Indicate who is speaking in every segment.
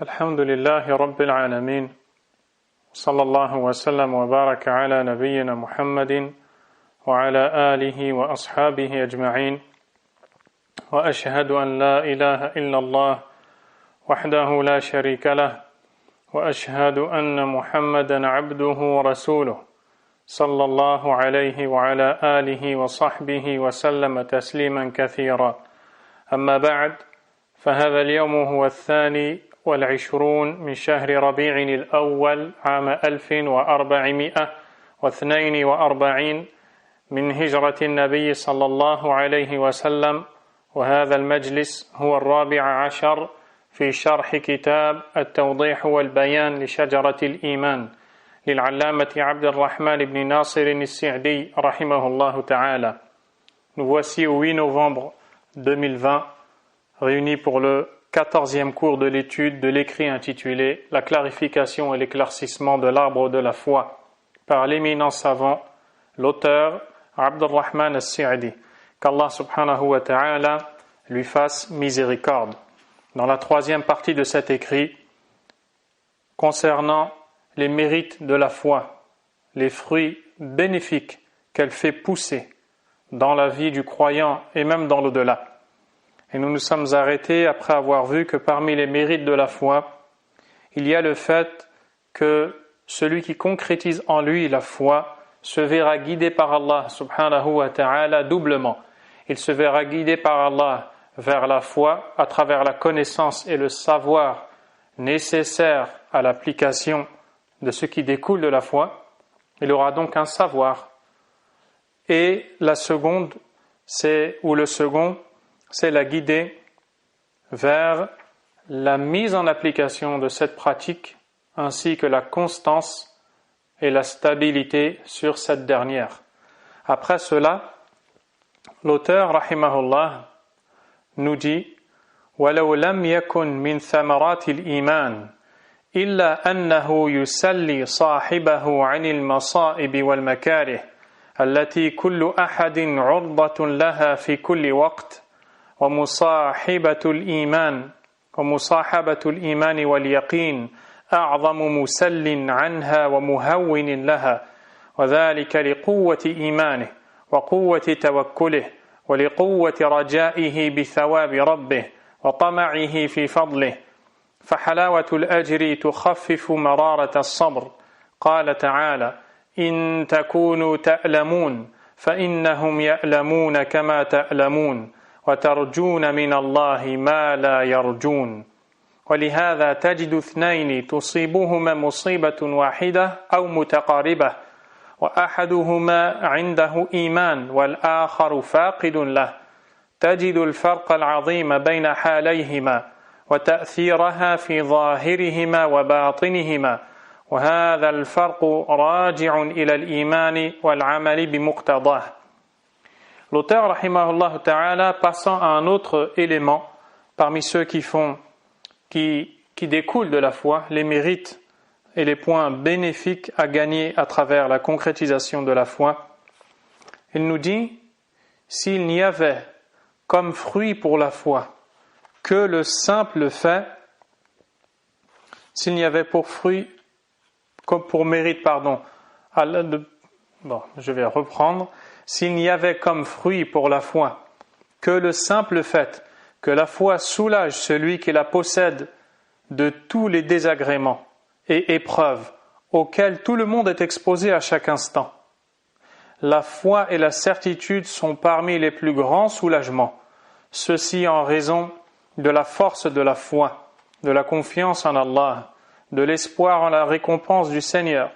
Speaker 1: الحمد لله رب العالمين صلى الله وسلم وبارك على نبينا محمد وعلى آله وأصحابه أجمعين وأشهد أن لا إله إلا الله وحده لا شريك له وأشهد أن محمدا عبده ورسوله صلى الله عليه وعلى آله وصحبه وسلم تسليما كثيرا أما بعد فهذا اليوم هو الثاني والعشرون من شهر ربيع الأول عام 1442 من هجرة النبي صلى الله عليه وسلم وهذا المجلس هو الرابع عشر في شرح كتاب التوضيح والبيان لشجرة الإيمان للعلامة عبد الرحمن بن ناصر السعدي رحمه الله تعالى. Nous voici au 8 novembre 2020 réunis pour le 14e cours de l'étude de l'écrit intitulé « La clarification et l'éclaircissement de l'arbre de la foi » par l'éminent savant, l'auteur Abdurrahman al-Sa'di, qu'Allah subhanahu wa ta'ala lui fasse miséricorde. Dans la troisième partie de cet écrit, concernant les mérites de la foi, les fruits bénéfiques qu'elle fait pousser dans la vie du croyant et même dans l'au-delà. Et nous nous sommes arrêtés après avoir vu que parmi les mérites de la foi, il y a le fait que celui qui concrétise en lui la foi se verra guidé par Allah subhanahu wa ta'ala doublement. Il se verra guidé par Allah vers la foi à travers la connaissance et le savoir nécessaires à l'application de ce qui découle de la foi. Il aura donc un savoir. Et le second, c'est la guider vers la mise en application de cette pratique ainsi que la constance et la stabilité sur cette dernière. Après cela, l'auteur, rahimahullah, nous dit وَلَوْ لَمْ يَكُنْ مِنْ ثَمَرَاتِ الْإِيمَانِ إِلَّا أَنَّهُ يُسَلِّي صَاحِبَهُ عَنِ الْمَصَائِبِ وَالْمَكَارِهِ التي كل أحد عرضة لها في كل وقت ومصاحبة الإيمان واليقين أعظم مسل عنها ومهون لها وذلك لقوة إيمانه وقوة توكله ولقوة رجائه بثواب ربه وطمعه في فضله فحلاوة الأجر تخفف مرارة الصبر قال تعالى إن تكونوا تألمون فإنهم يألمون كما تألمون وترجون من الله ما لا يرجون ولهذا تجد اثنين تصيبهما مصيبة واحدة أو متقاربة وأحدهما عنده إيمان والآخر فاقد له تجد الفرق العظيم بين حاليهما وتأثيرها في ظاهرهما وباطنهما وهذا الفرق راجع إلى الإيمان والعمل بمقتضاه. L'auteur, rahimahullah ta'ala, passant à un autre élément parmi ceux qui découlent de la foi, les mérites et les points bénéfiques à gagner à travers la concrétisation de la foi, il nous dit, s'il n'y avait comme fruit pour la foi que le simple fait, s'il n'y avait pour fruit, comme pour mérite, s'il n'y avait comme fruit pour la foi que le simple fait que la foi soulage celui qui la possède de tous les désagréments et épreuves auxquelles tout le monde est exposé à chaque instant. La foi et la certitude sont parmi les plus grands soulagements, ceci en raison de la force de la foi, de la confiance en Allah, de l'espoir en la récompense du Seigneur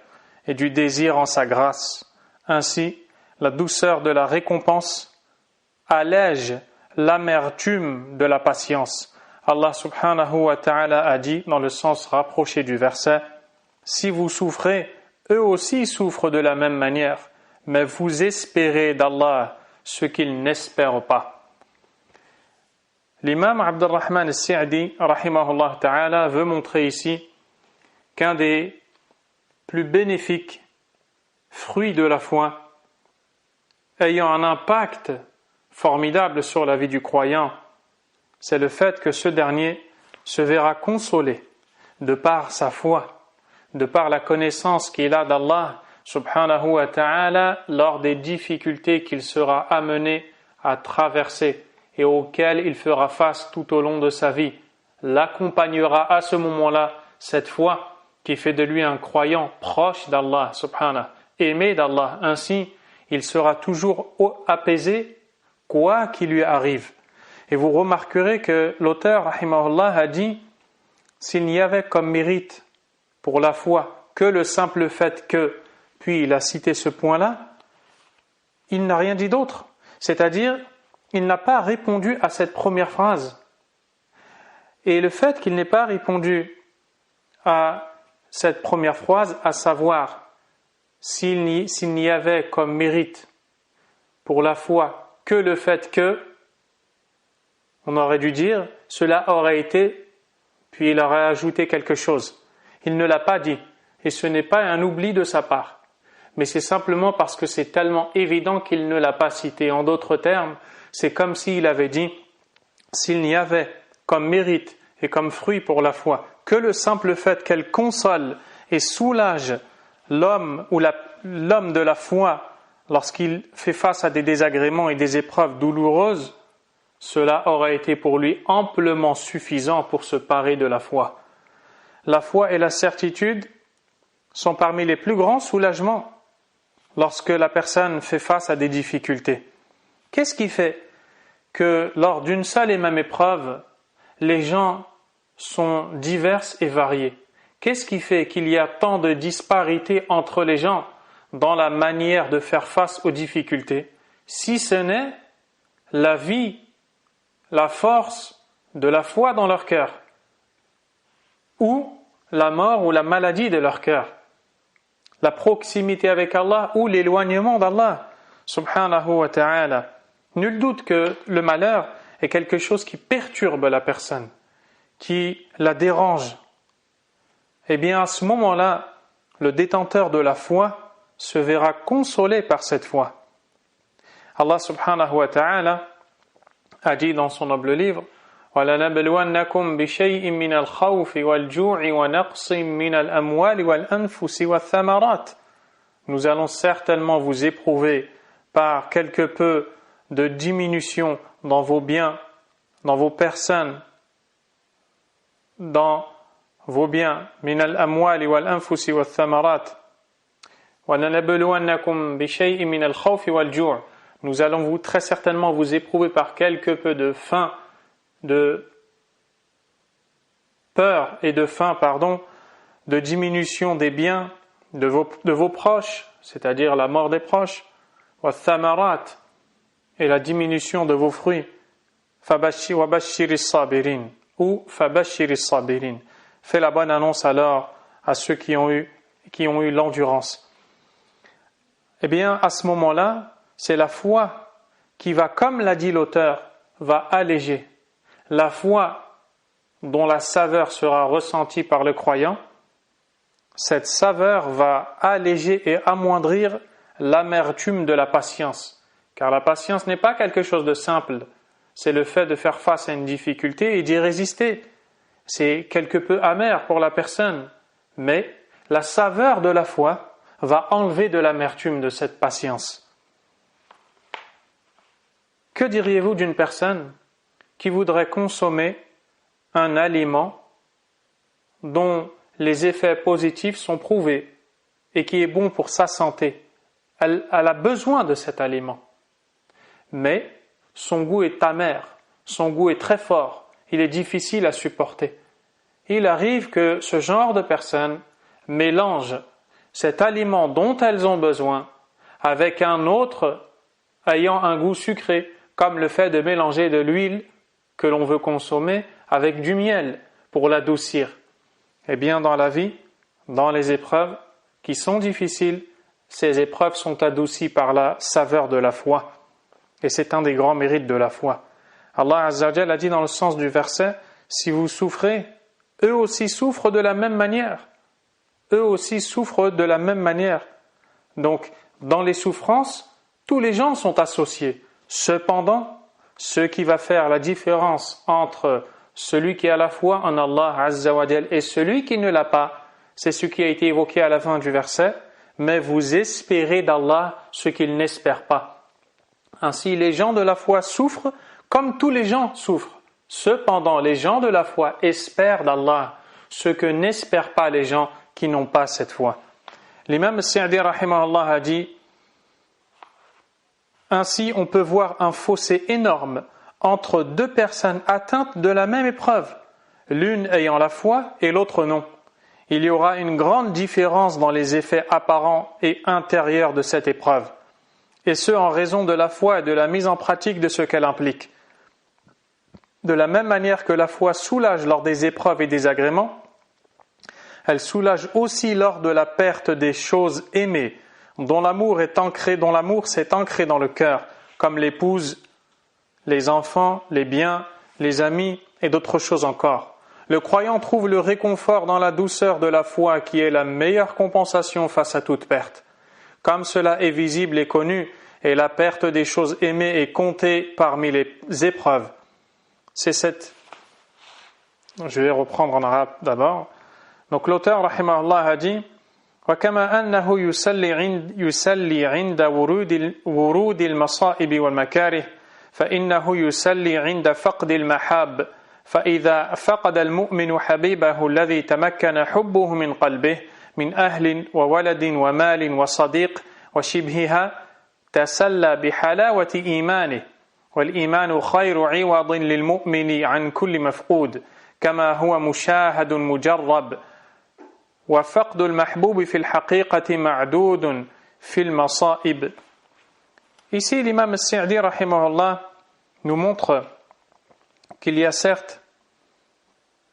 Speaker 1: et du désir en sa grâce. Ainsi, la douceur de la récompense allège l'amertume de la patience. Allah subhanahu wa ta'ala a dit dans le sens rapproché du verset « Si vous souffrez, eux aussi souffrent de la même manière, mais vous espérez d'Allah ce qu'ils n'espèrent pas. » L'imam Abdurrahman al-Sa'di rahimahullah ta'ala veut montrer ici qu'un des plus bénéfiques fruits de la foi ayant un impact formidable sur la vie du croyant, c'est le fait que ce dernier se verra consolé de par sa foi, de par la connaissance qu'il a d'Allah subhanahu wa ta'ala lors des difficultés qu'il sera amené à traverser et auxquelles il fera face tout au long de sa vie, l'accompagnera à ce moment-là cette foi qui fait de lui un croyant proche d'Allah subhanahu, aimé d'Allah. Ainsi, il sera toujours apaisé quoi qu'il lui arrive. Et vous remarquerez que l'auteur rahimahullah a dit, s'il n'y avait comme mérite pour la foi que le simple fait que, puis il a cité ce point-là, il n'a rien dit d'autre. C'est-à-dire, il n'a pas répondu à cette première phrase. Et le fait qu'il n'ait pas répondu à cette première phrase, à savoir, s'il n'y avait comme mérite pour la foi que le fait que, on aurait dû dire, cela aurait été, puis il aurait ajouté quelque chose. Il ne l'a pas dit, et ce n'est pas un oubli de sa part, mais c'est simplement parce que c'est tellement évident qu'il ne l'a pas cité. En d'autres termes, c'est comme s'il avait dit, s'il n'y avait comme mérite et comme fruit pour la foi que le simple fait qu'elle console et soulage l'homme ou l'homme de la foi lorsqu'il fait face à des désagréments et des épreuves douloureuses, cela aurait été pour lui amplement suffisant pour se parer de la foi. La foi et la certitude sont parmi les plus grands soulagements lorsque la personne fait face à des difficultés. Qu'est-ce qui fait que lors d'une seule et même épreuve, les gens sont divers et variés? Qu'est-ce qui fait qu'il y a tant de disparités entre les gens dans la manière de faire face aux difficultés, si ce n'est la vie, la force de la foi dans leur cœur, ou la mort ou la maladie de leur cœur, la proximité avec Allah ou l'éloignement d'Allah subhanahu wa ta'ala. Nul doute que le malheur est quelque chose qui perturbe la personne, qui la dérange. Eh bien, à ce moment-là, le détenteur de la foi se verra consolé par cette foi. Allah subhanahu wa ta'ala a dit dans son noble livre, وَلَنَبْلُوَنَّكُمْ بِشَيْءٍ مِّنَ الْخَوْفِ وَالْجُوعِ وَنَقْصٍ مِّنَ الْأَمْوَالِ وَالْأَنفُسِ وَالثَّمَرَاتِ. Nous allons certainement vous éprouver par quelque peu de diminution dans vos biens, dans vos personnes, dans vos biens, من الأموال والأنفس والثمرات وَلَنَبْلُوَنَّكُمْ بِشَيْءٍ مِّنَ الْخَوْفِ وَالْجُوعِ. Nous allons très certainement vous éprouver par quelque peu de faim, de peur et de faim, de diminution des biens de vos proches, c'est-à-dire la mort des proches, وَالثَّمَرَاتِ, et la diminution de vos fruits, وَبَشِّرِ الصَّابِرِينَ, ou فَبَشِّرِ الصَّابِرِينَ. Fais la bonne annonce alors à ceux qui ont eu l'endurance. Eh bien, à ce moment-là, c'est la foi qui va, comme l'a dit l'auteur, va alléger. La foi dont la saveur sera ressentie par le croyant, cette saveur va alléger et amoindrir l'amertume de la patience. Car la patience n'est pas quelque chose de simple. C'est le fait de faire face à une difficulté et d'y résister. C'est quelque peu amer pour la personne. Mais la saveur de la foi va enlever de l'amertume de cette patience. Que diriez-vous d'une personne qui voudrait consommer un aliment dont les effets positifs sont prouvés et qui est bon pour sa santé? Elle a besoin de cet aliment. Mais son goût est amer, son goût est très fort, il est difficile à supporter. Il arrive que ce genre de personnes mélange cet aliment dont elles ont besoin avec un autre ayant un goût sucré, comme le fait de mélanger de l'huile que l'on veut consommer avec du miel pour l'adoucir. Eh bien, dans la vie, dans les épreuves qui sont difficiles, ces épreuves sont adoucies par la saveur de la foi. Et c'est un des grands mérites de la foi. Allah Azza wa Jalla a dit dans le sens du verset, si vous souffrez, eux aussi souffrent de la même manière. Eux aussi souffrent de la même manière. Donc, dans les souffrances, tous les gens sont associés. Cependant, ce qui va faire la différence entre celui qui a la foi en Allah Azza wa Jal et celui qui ne l'a pas, c'est ce qui a été évoqué à la fin du verset, mais vous espérez d'Allah ce qu'ils n'espèrent pas. Ainsi, les gens de la foi souffrent comme tous les gens souffrent. Cependant, les gens de la foi espèrent d'Allah ce que n'espèrent pas les gens qui n'ont pas cette foi. L'imam Sa'di rahimahullah a dit: ainsi, on peut voir un fossé énorme entre deux personnes atteintes de la même épreuve, l'une ayant la foi et l'autre non. Il y aura une grande différence dans les effets apparents et intérieurs de cette épreuve, et ce en raison de la foi et de la mise en pratique de ce qu'elle implique. De la même manière que la foi soulage lors des épreuves et des agréments, elle soulage aussi lors de la perte des choses aimées, dont l'amour s'est ancré dans le cœur, comme l'épouse, les enfants, les biens, les amis et d'autres choses encore. Le croyant trouve le réconfort dans la douceur de la foi qui est la meilleure compensation face à toute perte. Comme cela est visible et connu, et la perte des choses aimées est comptée parmi les épreuves. Je vais reprendre en arabe d'abord. Donc l'auteur, rahimahullah, a dit: وكما أنه يسلي عند ورود المصائب والمكاره فإنه يسلي عند فقد المحاب فإذا فقد المؤمن حبيبه الذي تمكن حبه من قلبه من أهل وولد ومال وصديق وشبهها تسلى بحلاوة إيمانه والإيمان خير عوض للمؤمن عن كل مفقود كما هو مشاهد مجرب وفقد المحبوب في الحقيقة معدود في المصائب. Ici, l'imam Sa'di rahimahullah nous montre qu'il y a certes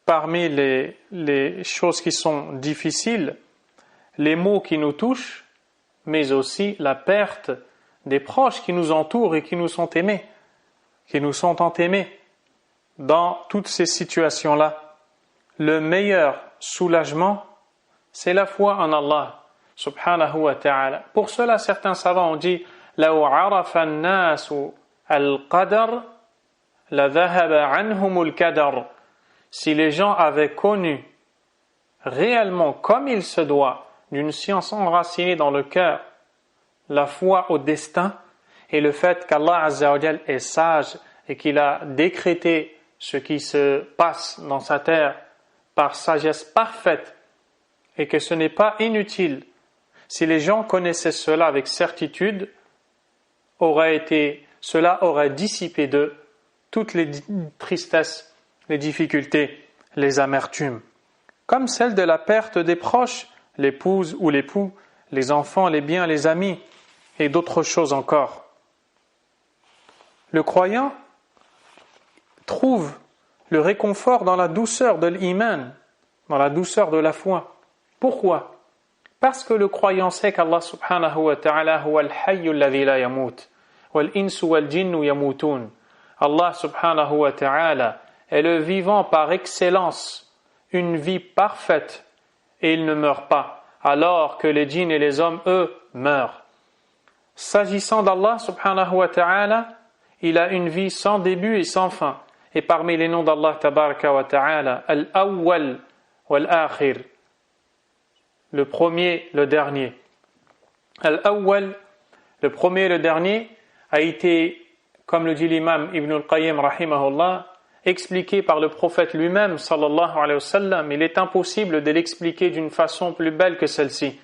Speaker 1: parmi les choses qui sont difficiles, les maux qui nous touchent, mais aussi la perte des proches qui nous entourent et qui nous sont aimés, qui nous sont tant aimés. Dans toutes ces situations-là, le meilleur soulagement, c'est la foi en Allah subhanahu wa ta'ala. Pour cela, certains savants ont dit: لو عرف الناس القدر لذهب عنهم الكدر. Si les gens avaient connu réellement comme il se doit, d'une science enracinée dans le cœur, la foi au destin et le fait qu'Allah Azza wa Jal est sage et qu'il a décrété ce qui se passe dans sa terre par sagesse parfaite et que ce n'est pas inutile, si les gens connaissaient cela avec certitude, cela aurait dissipé d'eux toutes les tristesses, les difficultés, les amertumes, comme celle de la perte des proches, l'épouse ou l'époux, les enfants, les biens, les amis et d'autres choses encore. Le croyant trouve le réconfort dans la douceur de l'iman, dans la douceur de la foi. Pourquoi? Parce que le croyant sait qu'Allah subhanahu wa ta'ala huwa al-hayyu alladhi la yamut wal insu wal jinnu yamutun. Allah subhanahu wa ta'ala est le vivant par excellence, une vie parfaite, et il ne meurt pas, alors que les djinns et les hommes, eux, meurent. S'agissant d'Allah subhanahu wa ta'ala, il a une vie sans début et sans fin. Et parmi les noms d'Allah tabaraka wa ta'ala, Al-Awwal wal-Akhir, le premier, le dernier. Al-Awwal, le premier et le dernier, a été, comme le dit l'imam Ibn al-Qayyim rahimahullah, expliqué par le prophète lui-même sallallahu alayhi wa sallam. Il est impossible de l'expliquer d'une façon plus belle que celle-ci.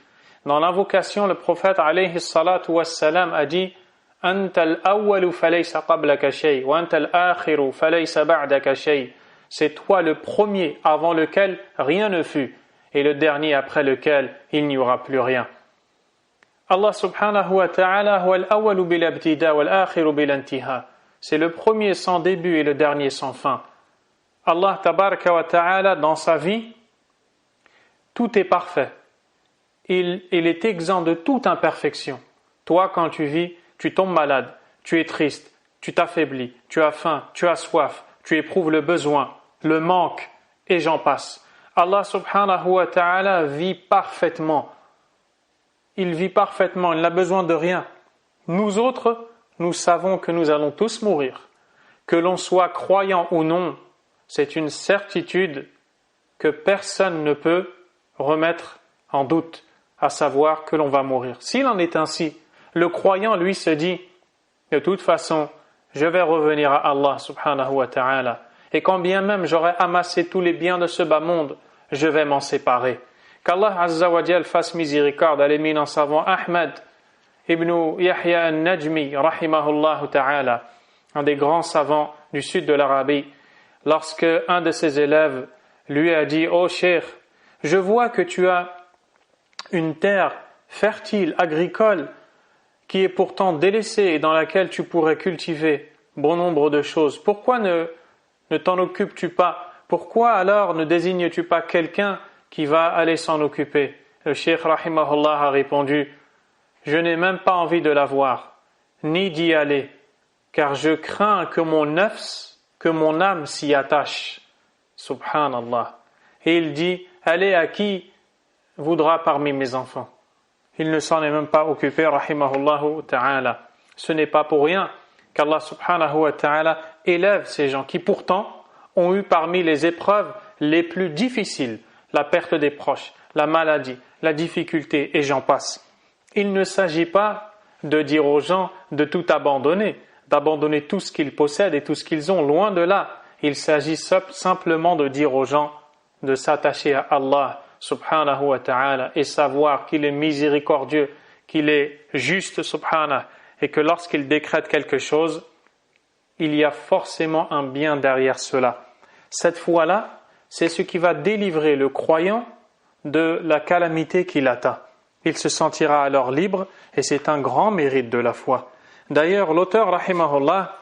Speaker 1: Dans l'invocation, le prophète alayhi salatu wa sallam a dit: Anta al-awwalu falaysa qablaka shay wa anta al-akhiru falaysa ba'daka shay. C'est toi le premier avant lequel rien ne fut et le dernier après lequel il n'y aura plus rien. Allah subhanahu wa ta'ala huwa al-awwalu bil ibtida wal akhiru bil intiha. C'est le premier sans début et le dernier sans fin. Allah tabaraka wa ta'ala, dans sa vie, tout est parfait. Il est exempt de toute imperfection. Toi, quand tu vis, tu tombes malade, tu es triste, tu t'affaiblis, tu as faim, tu as soif, tu éprouves le besoin, le manque, et j'en passe. Allah subhanahu wa ta'ala vit parfaitement. Il vit parfaitement, il n'a besoin de rien. Nous autres, nous savons que nous allons tous mourir. Que l'on soit croyant ou non, c'est une certitude que personne ne peut remettre en doute, à savoir que l'on va mourir. S'il en est ainsi, le croyant, lui, se dit, de toute façon, je vais revenir à Allah subhanahu wa ta'ala, et quand bien même j'aurai amassé tous les biens de ce bas monde, je vais m'en séparer. Qu'Allah azza wa jal fasse miséricorde à l'éminent savant Ahmad ibn Yahya al-Najmi, rahimahullah ta'ala, un des grands savants du sud de l'Arabie, lorsque un de ses élèves lui a dit « Oh cheikh, je vois que tu as une terre fertile, agricole, qui est pourtant délaissée et dans laquelle tu pourrais cultiver bon nombre de choses. Pourquoi ne t'en occupes-tu pas? Pourquoi alors ne désignes-tu pas quelqu'un qui va aller s'en occuper ?» Le cheikh rahimahullah a répondu « Je n'ai même pas envie de la voir, ni d'y aller, car je crains que mon âme s'y attache. » Subhanallah. Et il dit « Allez à qui voudra parmi mes enfants. » Il ne s'en est même pas occupé, rahimahullahu ta'ala. Ce n'est pas pour rien qu'Allah subhanahu wa ta'ala élève ces gens qui pourtant ont eu parmi les épreuves les plus difficiles, la perte des proches, la maladie, la difficulté, et j'en passe. Il ne s'agit pas de dire aux gens de tout abandonner, d'abandonner tout ce qu'ils possèdent et tout ce qu'ils ont, loin de là. Il s'agit simplement de dire aux gens de s'attacher à Allah subhanahu wa ta'ala et savoir qu'il est miséricordieux, qu'il est juste subhanahu, et que lorsqu'il décrète quelque chose, il y a forcément un bien derrière cela. Cette foi-là, c'est ce qui va délivrer le croyant de la calamité qui l'atteint. Il se sentira alors libre et c'est un grand mérite de la foi. D'ailleurs, l'auteur rahimahullah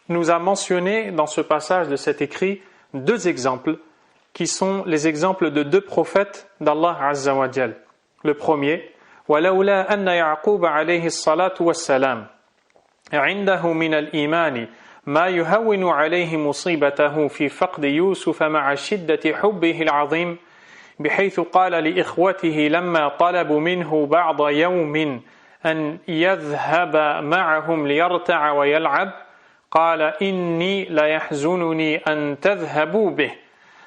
Speaker 1: nous a mentionné dans ce passage de cet écrit 2 exemples qui sont les exemples de 2 prophètes d'Allah Azza wa Jal. Le premier, وَلَوْلَا أَنَّ يَعْقُوبَ عَلَيْهِ الصَّلَاةُ وَالسَّلَامُ عِنْدَهُ مِنَ الْإِيمَانِ ما يهون عليه مصيبته في فقد يوسف مع شدة حبه العظيم بحيث قال لإخوته لما طلبوا منه بعض يوم أن يذهب معهم ليرتع ويلعب قال إني ليحزنني أن تذهبوا به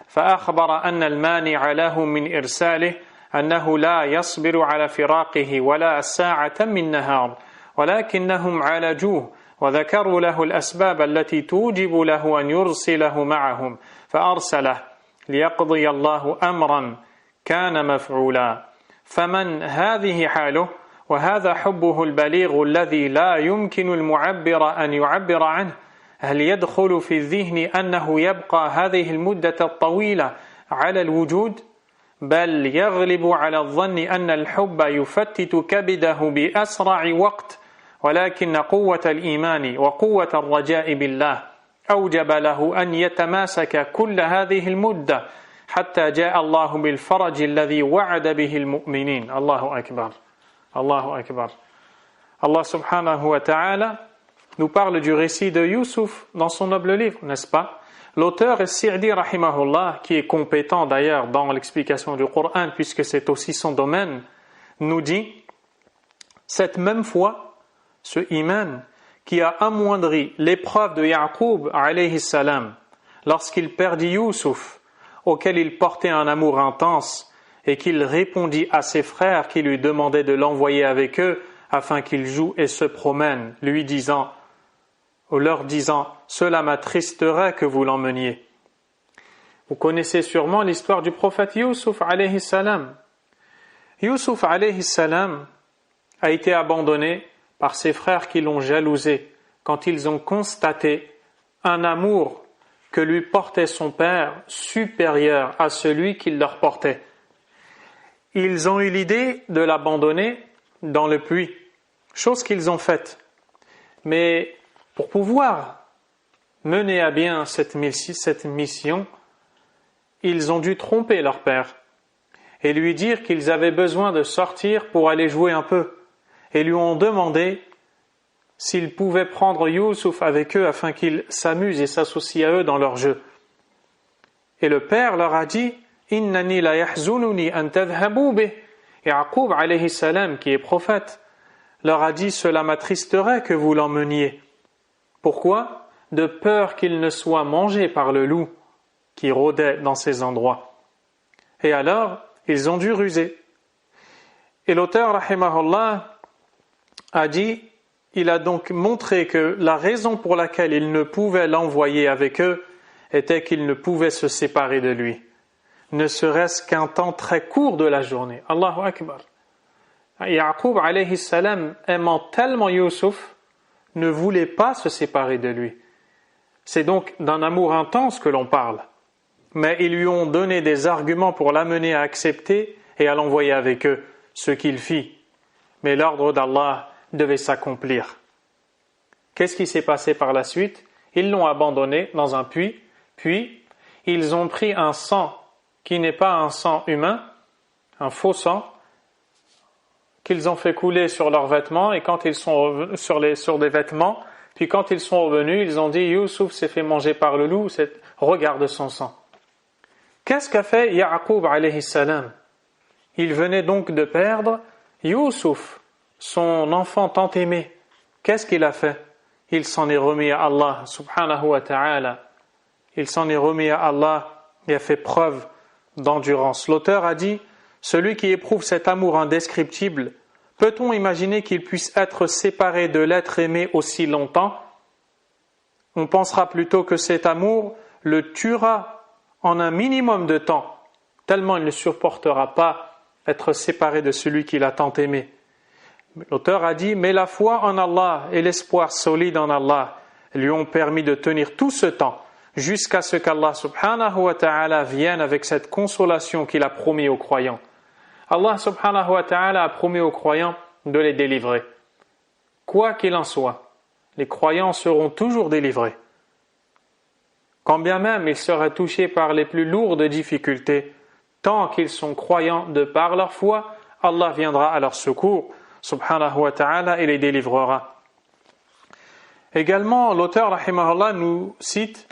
Speaker 1: فأخبر أن المانع له من إرساله أنه لا يصبر على فراقه ولا ساعة من نهار ولكنهم عالجوه وذكروا له الأسباب التي توجب له أن يرسله معهم فأرسله ليقضي الله أمرا كان مفعولا فمن هذه حاله وهذا حبه البليغ الذي لا يمكن المعبر أن يعبر عنه هل يدخل في الذهن أنه يبقى هذه المدة الطويلة على الوجود بل يغلب على الظن أن الحب يفتت كبده بأسرع وقت ولكن قوة الإيمان وقوة الرجاء بالله أوجب له أن يتماسك كل هذه المدة حتى جاء الله بالفرج الذي وعد به المؤمنين. الله أكبر. الله أكبر. Allah subhanahu wa ta'ala nous parle du récit de Youssouf dans son noble livre, n'est-ce pas? L'auteur Sa'di rahimahullah, qui est compétent d'ailleurs dans l'explication du Coran puisque c'est aussi son domaine, nous dit cette même foi, ce iman qui a amoindri l'épreuve de Ya'qub alayhi salam lorsqu'il perdit Youssouf, auquel il portait un amour intense et qu'il répondit à ses frères qui lui demandaient de l'envoyer avec eux afin qu'il joue et se promène, leur disant « Cela m'attristerait que vous l'emmeniez ». Vous connaissez sûrement l'histoire du prophète Youssouf alayhi salam. Youssouf alayhi salam a été abandonné par ses frères qui l'ont jalousé quand ils ont constaté un amour que lui portait son père supérieur à celui qu'il leur portait. Ils ont eu l'idée de l'abandonner dans le puits, chose qu'ils ont faite. Mais pour pouvoir mener à bien cette mission, ils ont dû tromper leur père et lui dire qu'ils avaient besoin de sortir pour aller jouer un peu. Et lui ont demandé s'ils pouvaient prendre Youssouf avec eux afin qu'il s'amuse et s'associe à eux dans leur jeu. Et le père leur a dit « Innani la yahzununi an tadhhabu bih » Et Ya'qub alayhi salam, qui est prophète, leur a dit « Cela m'attristerait que vous l'emmeniez. » Pourquoi ? De peur qu'il ne soit mangé par le loup qui rôdaient dans ces endroits. Et alors, ils ont dû ruser. Et l'auteur, rahimahullah, a dit, il a donc montré que la raison pour laquelle ils ne pouvaient l'envoyer avec eux était qu'ils ne pouvaient se séparer de lui, ne serait-ce qu'un temps très court de la journée. Allahu Akbar. Yaqub alayhi salam, aimant tellement Youssouf, ne voulait pas se séparer de lui. C'est donc d'un amour intense que l'on parle. Mais ils lui ont donné des arguments pour l'amener à accepter et à l'envoyer avec eux, ce qu'il fit. Mais l'ordre d'Allah devait s'accomplir. Qu'est-ce qui s'est passé par la suite? Ils l'ont abandonné dans un puits, puis ils ont pris un sang qui n'est pas un sang humain, un faux sang, qu'ils ont fait couler sur leurs vêtements, et quand ils sont revenus, sur des vêtements, puis quand ils sont revenus, ils ont dit Youssouf s'est fait manger par le loup, regarde son sang. Qu'est-ce qu'a fait Yaqub alayhi salam? Il venait donc de perdre Youssouf, son enfant tant aimé. Qu'est-ce qu'il a fait? Il s'en est remis à Allah subhanahu wa ta'ala. Il s'en est remis à Allah et a fait preuve d'endurance. L'auteur a dit, celui qui éprouve cet amour indescriptible, peut-on imaginer qu'il puisse être séparé de l'être aimé aussi longtemps? On pensera plutôt que cet amour le tuera en un minimum de temps, tellement il ne supportera pas être séparé de celui qu'il a tant aimé. L'auteur a dit, mais la foi en Allah et l'espoir solide en Allah lui ont permis de tenir tout ce temps, jusqu'à ce qu'Allah subhanahu wa ta'ala vienne avec cette consolation qu'il a promis aux croyants. Allah subhanahu wa ta'ala a promis aux croyants de les délivrer. Quoi qu'il en soit, les croyants seront toujours délivrés. Quand bien même ils seraient touchés par les plus lourdes difficultés, tant qu'ils sont croyants de par leur foi, Allah viendra à leur secours, subhanahu wa ta'ala, et les délivrera. Également, l'auteur, rahimahullah, nous cite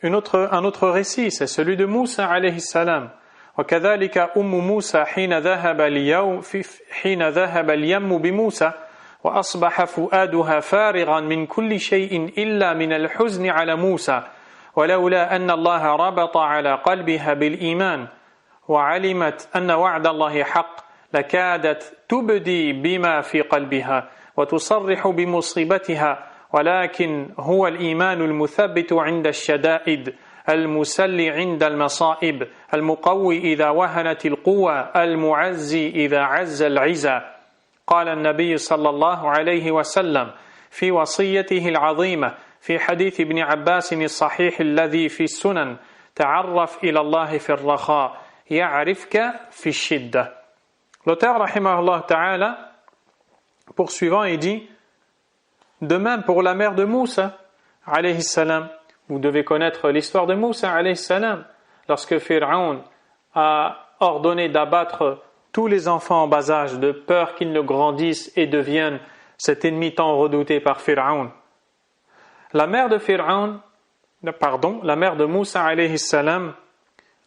Speaker 1: un autre récit, c'est celui de Moussa alayhi salam. وكذلك موسى حين ذهب اليم بموسى وأصبح فؤادها فارغا من كل شيء إلا من الحزن على موسى ولولا أن الله ربط على قلبها بالإيمان وعلمت أن وعد الله حق لكادت تبدي بما في قلبها وتصرح بمصيبتها ولكن هو الإيمان المثبت عند الشدائد المسلي عند المصائب المقوي إذا وهنت القوة المعزي إذا عز العزى قال النبي صلى الله عليه وسلم في وصيته العظيمة في حديث ابن عباس الصحيح الذي في السنن تعرف إلى الله في الرخاء يعرفك في الشدة. L'auteur rahimahullah ta'ala, poursuivant, il dit, de même pour la mère de Moussa alayhi salam. Vous devez connaître l'histoire de Moussa alayhi salam, lorsque Pharaon a ordonné d'abattre tous les enfants en bas âge de peur qu'ils ne grandissent et deviennent cet ennemi tant redouté par Pharaon. La mère de Moussa alayhi salam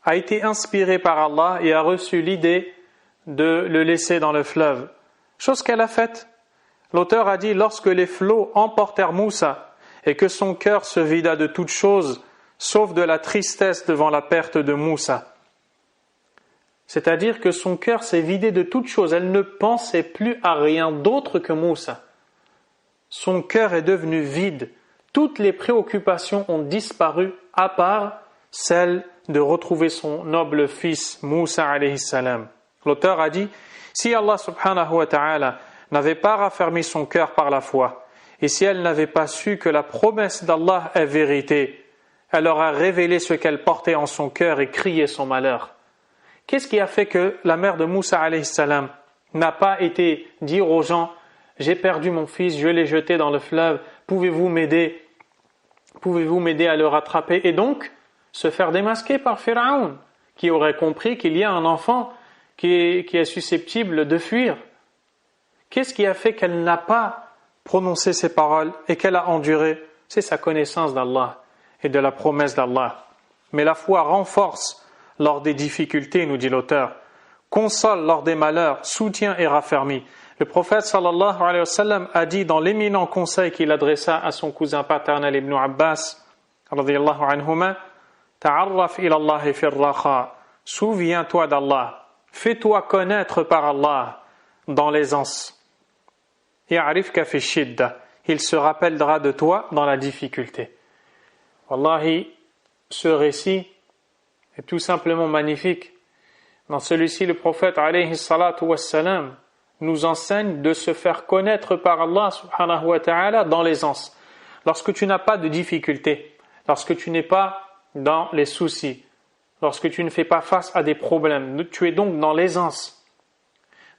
Speaker 1: a été inspirée par Allah et a reçu l'idée de le laisser dans le fleuve. Chose qu'elle a faite. L'auteur a dit, lorsque les flots emportèrent Moussa et que son cœur se vida de toute chose, sauf de la tristesse devant la perte de Moussa. C'est-à-dire que son cœur s'est vidé de toute chose, elle ne pensait plus à rien d'autre que Moussa. Son cœur est devenu vide, toutes les préoccupations ont disparu, à part celle de retrouver son noble fils Moussa alayhi salam. L'auteur a dit, si Allah subhanahu wa ta'ala n'avait pas raffermi son cœur par la foi, et si elle n'avait pas su que la promesse d'Allah est vérité, elle aurait révélé ce qu'elle portait en son cœur et crié son malheur. Qu'est-ce qui a fait que la mère de Moussa alayhi salam n'a pas été dire aux gens « J'ai perdu mon fils, je l'ai jeté dans le fleuve, pouvez-vous m'aider? Pouvez-vous m'aider à le rattraper ?» Et donc, se faire démasquer par Pharaon, qui aurait compris qu'il y a un enfant qui est susceptible de fuir. Qu'est-ce qui a fait qu'elle n'a pas prononcé ces paroles et qu'elle a enduré? C'est sa connaissance d'Allah et de la promesse d'Allah. Mais la foi renforce lors des difficultés, nous dit l'auteur, console lors des malheurs, soutient et raffermit. Le prophète sallallahu alayhi wa sallam a dit dans l'éminent conseil qu'il adressa à son cousin paternel Ibn Abbas radiyallahu anhuma, ta'arraf ila Allah fi ar-raha. Souviens-toi d'Allah. Fais-toi connaître par Allah dans l'aisance. Ya'rifka fi shidda. Il se rappellera de toi dans la difficulté. Wallahi, ce récit est tout simplement magnifique. Dans celui-ci, le prophète alayhi salatu wassalam nous enseigne de se faire connaître par Allah subhanahu wa ta'ala dans l'aisance. Lorsque tu n'as pas de difficultés, lorsque tu n'es pas dans les soucis, lorsque tu ne fais pas face à des problèmes, tu es donc dans l'aisance,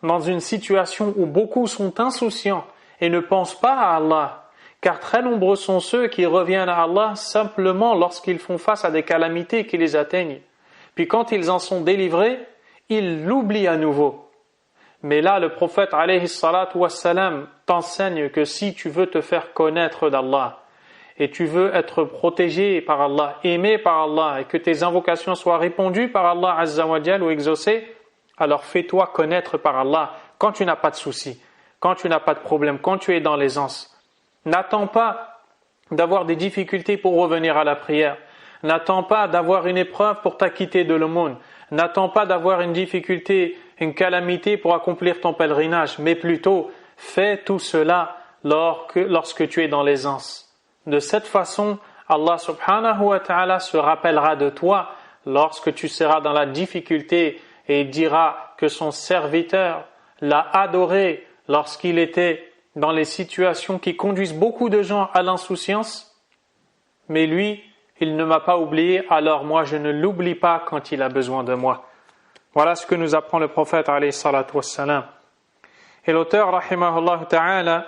Speaker 1: dans une situation où beaucoup sont insouciants et ne pensent pas à Allah, car très nombreux sont ceux qui reviennent à Allah simplement lorsqu'ils font face à des calamités qui les atteignent. Puis quand ils en sont délivrés, ils l'oublient à nouveau. Mais là, le prophète alayhi salatu wassalam t'enseigne que si tu veux te faire connaître d'Allah et tu veux être protégé par Allah, aimé par Allah et que tes invocations soient répondues par Allah azza wa jal ou exaucées, alors fais-toi connaître par Allah quand tu n'as pas de soucis, quand tu n'as pas de problème, quand tu es dans l'aisance. N'attends pas d'avoir des difficultés pour revenir à la prière. N'attends pas d'avoir une épreuve pour t'acquitter de l'aumône. N'attends pas d'avoir une difficulté, une calamité pour accomplir ton pèlerinage, mais plutôt fais tout cela lorsque tu es dans l'aisance. De cette façon, Allah subhanahu wa ta'ala se rappellera de toi lorsque tu seras dans la difficulté et dira que son serviteur l'a adoré lorsqu'il était dans les situations qui conduisent beaucoup de gens à l'insouciance, mais lui, il ne m'a pas oublié, alors moi je ne l'oublie pas quand il a besoin de moi. Voilà ce que nous apprend le prophète alayhi salatu wassalam. Et l'auteur rahimahullah ta'ala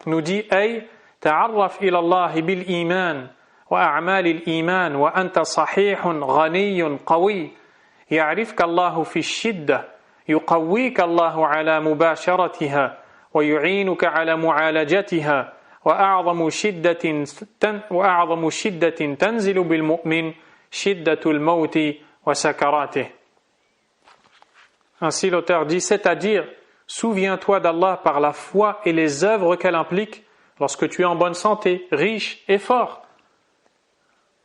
Speaker 1: nous dit ay ta'arraf ila Allah bil iman wa a'mal al iman wa anta sahihun ghaniyyun qawi ya'rifka Allah fi ash-shiddah yuqawwika Allah ala mubasharatiha wa yu'inuka ala mu'alajatiha وأعظم شدة تنزل بالمؤمن شدة الموت وسكراته. Ainsi l'auteur dit, c'est-à-dire, souviens-toi d'Allah par la foi et les œuvres qu'elle implique lorsque tu es en bonne santé, riche et fort.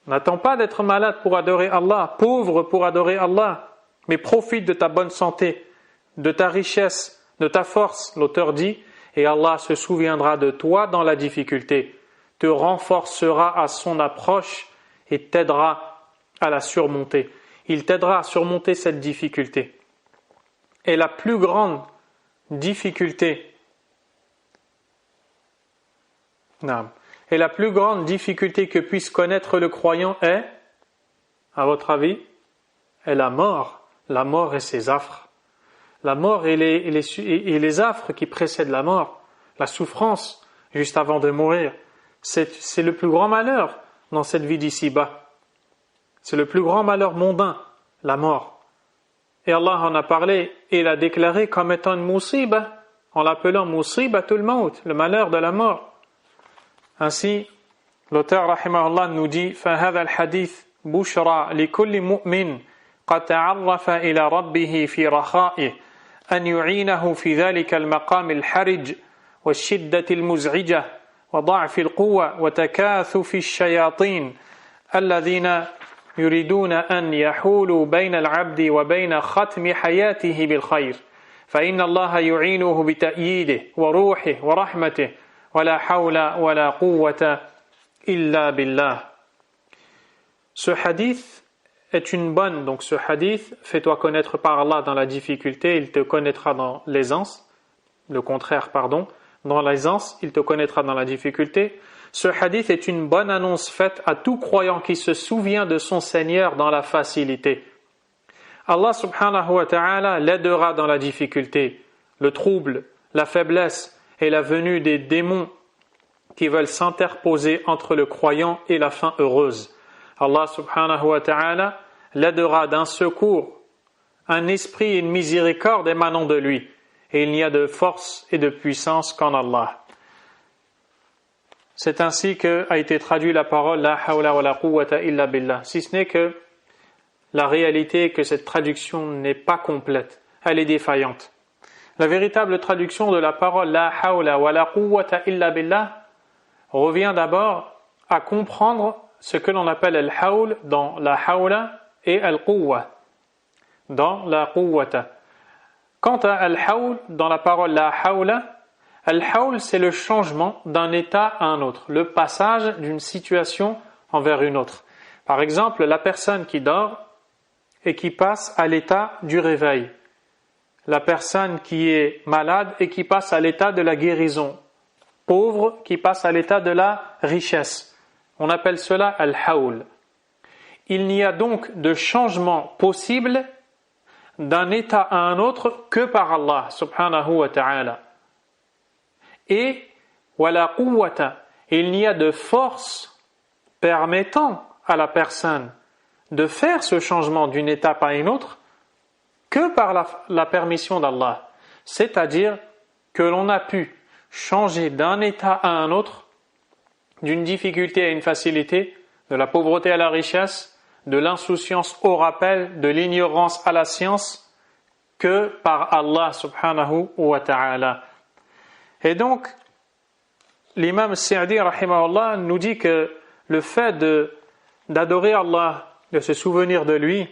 Speaker 1: N'attends pas d'être malade pour adorer Allah, pauvre pour adorer Allah, mais profite de ta bonne santé, de ta richesse, de ta force, l'auteur dit, et Allah se souviendra de toi dans la difficulté, te renforcera à son approche et t'aidera à la surmonter. Il t'aidera à surmonter cette difficulté. Et la plus grande difficulté, que puisse connaître le croyant est, à votre avis, est la mort. La mort et ses affres. La mort et les affres qui précèdent la mort, la souffrance juste avant de mourir, c'est le plus grand malheur dans cette vie d'ici-bas. C'est le plus grand malheur mondain, la mort. Et Allah en a parlé et l'a déclaré comme étant une musiba, en l'appelant musibatul maut, le malheur de la mort. Ainsi, l'auteur rahimahullah nous dit فَهَذَا الْحَدِيث بُشْرَى لِكُلِّ مُؤْمِنٍ قَدْ تَعَرَّفَ إِلَى رَبِّهِ فِي رَخَائِهِ أن يعينه في ذلك المقام الحرج والشدة المزعجة وضعف القوة وتكاثف الشياطين الذين يريدون أن يحولوا بين العبد وبين ختم حياته بالخير فإن الله يعينه بتأييده وروحه ورحمته ولا حول ولا قوة إلا بالله. Ce hadith est une bonne, donc ce hadith, fais-toi connaître par Allah dans la difficulté, il te connaîtra dans l'aisance, le contraire, pardon, dans l'aisance, il te connaîtra dans la difficulté. Ce hadith est une bonne annonce faite à tout croyant qui se souvient de son Seigneur dans la facilité. Allah subhanahu wa ta'ala l'aidera dans la difficulté, le trouble, la faiblesse et la venue des démons qui veulent s'interposer entre le croyant et la fin heureuse. Allah subhanahu wa ta'ala l'aidera d'un secours, un esprit et une miséricorde émanant de lui. Et il n'y a de force et de puissance qu'en Allah. C'est ainsi qu'a été traduit la parole La hawla wa la quwwata illa billah. Si ce n'est que la réalité est que cette traduction n'est pas complète, elle est défaillante. La véritable traduction de la parole La hawla wa la quwwata illa billah revient d'abord à comprendre ce que l'on appelle al-hawl dans la hawla et al-quwwa dans la quwwata. Quant à al-hawl dans la parole la hawla, al-hawl c'est le changement d'un état à un autre, le passage d'une situation envers une autre. Par exemple, la personne qui dort et qui passe à l'état du réveil. La personne qui est malade et qui passe à l'état de la guérison. Pauvre qui passe à l'état de la richesse. On appelle cela al-hawl. Il n'y a donc de changement possible d'un état à un autre que par Allah subhanahu wa ta'ala. Et wala quwwata, il n'y a de force permettant à la personne de faire ce changement d'une étape à une autre que par la permission d'Allah. C'est-à-dire que l'on a pu changer d'un état à un autre, d'une difficulté à une facilité, de la pauvreté à la richesse, de l'insouciance au rappel, de l'ignorance à la science, que par Allah subhanahu wa ta'ala. Et donc, l'imam Sa'di rahimahullah nous dit que le fait d'adorer Allah, de se souvenir de lui,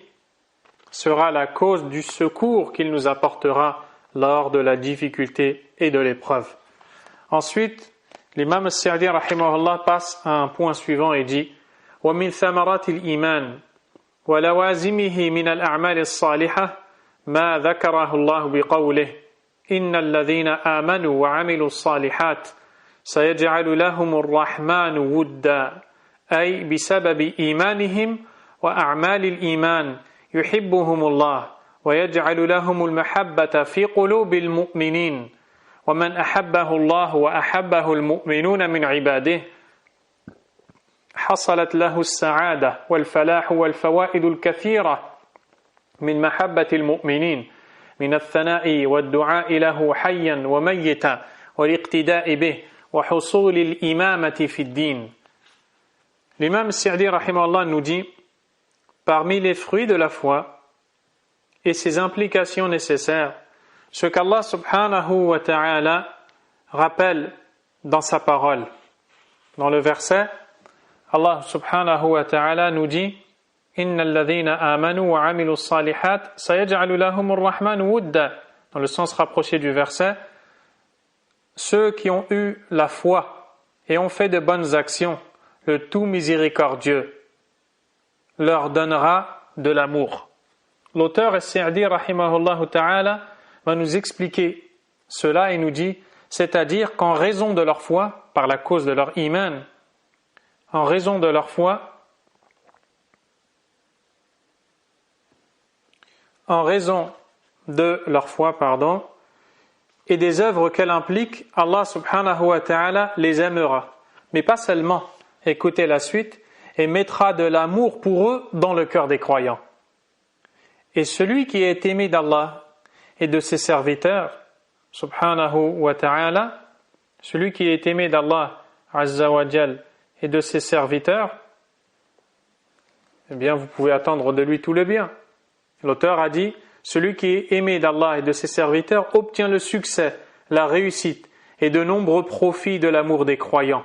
Speaker 1: sera la cause du secours qu'il nous apportera lors de la difficulté et de l'épreuve. Ensuite, l'imam Sa'di rahimahullah passe à un point suivant et dit وَمِنْ ثَمَرَاتِ الْإِيمَانِ وَلَوَازِمِهِ مِنَ الْأَعْمَالِ الصَّالِحَةِ مَا ذَكَرَهُ اللَّهُ بِقَوْلِهِ إِنَّ الَّذِينَ آمَنُوا وَعَمِلُوا الصَّالِحَاتِ سَيَجْعَلُ لَهُمُ الرَّحْمَنُ وُدًّا أي بسبب إيمانهم وأعمال الإيمان يحبهم الله ويجعل لهم المحبة في قلوب المؤمنين ومن أحبه الله وأحبه المؤمنون من عباده حصلت له السعادة والفلاح والفوائد الكثيرة من محبة المؤمنين من الثناء والدعاء له حيا وميتا والاقتداء به وحصول الإمامة في الدين. L'imam Sa'di rahimahullah nous dit parmi les fruits de la foi et ses implications nécessaires, ce qu'Allah subhanahu wa ta'ala rappelle dans sa parole. Dans le verset, Allah subhanahu wa ta'ala nous dit Innal ladhina amanu wa amilu salihat sayaj'alu lahumur rahmanu wudda. Dans le sens rapproché du verset, ceux qui ont eu la foi et ont fait de bonnes actions, le tout miséricordieux leur donnera de l'amour. L'auteur Sa'di rahimahullah ta'ala va nous expliquer cela et nous dit, c'est-à-dire qu'en raison de leur foi, par la cause de leur iman, en raison de leur foi, et des œuvres qu'elle implique, Allah subhanahu wa ta'ala les aimera. Mais pas seulement, écoutez la suite, et mettra de l'amour pour eux dans le cœur des croyants. Et celui qui est aimé d'Allah et de ses serviteurs, subhanahu wa ta'ala, celui qui est aimé d'Allah, azza wa jal, et de ses serviteurs, eh bien vous pouvez attendre de lui tout le bien. L'auteur a dit, celui qui est aimé d'Allah et de ses serviteurs obtient le succès, la réussite et de nombreux profits de l'amour des croyants.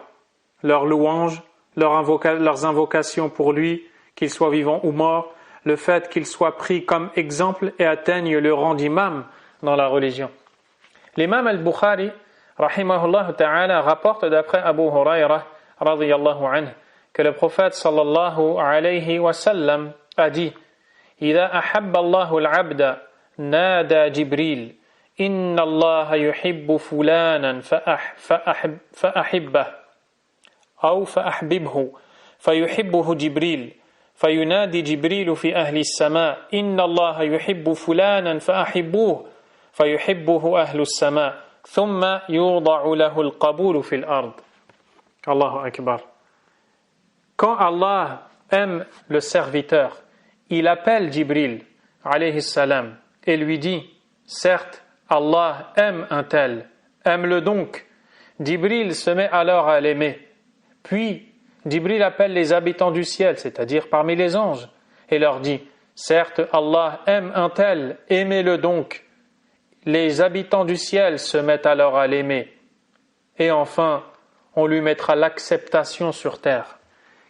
Speaker 1: Leurs louanges, leurs invocations pour lui, qu'il soit vivant ou mort, le fait qu'il soit pris comme exemple et atteigne le rang d'imam dans la religion. L'imam al-Bukhari, rahimahullah ta'ala, rapporte d'après Abu Hurairah, radiyallahu anhu, que le prophète sallallahu alayhi wa sallam a dit إذا أحب الله العبد نادى جبريل إن الله يحب فلانا فأحبه أو فأحببه فيحبه جبريل فينادي جبريل في أهل السماء إن الله يحب فلانا فأحبوه فيحبه أهل السماء ثم يوضع له القبول في الأرض. Allahu Akbar. Quand Allah aime le serviteur, il appelle Jibril, alayhi salam, et lui dit, certes, Allah aime un tel, aime-le donc. Jibril se met alors à l'aimer. Puis, Jibril appelle les habitants du ciel, c'est-à-dire parmi les anges, et leur dit, certes, Allah aime un tel, aimez-le donc. Les habitants du ciel se mettent alors à l'aimer. Et enfin, on lui mettra l'acceptation sur terre.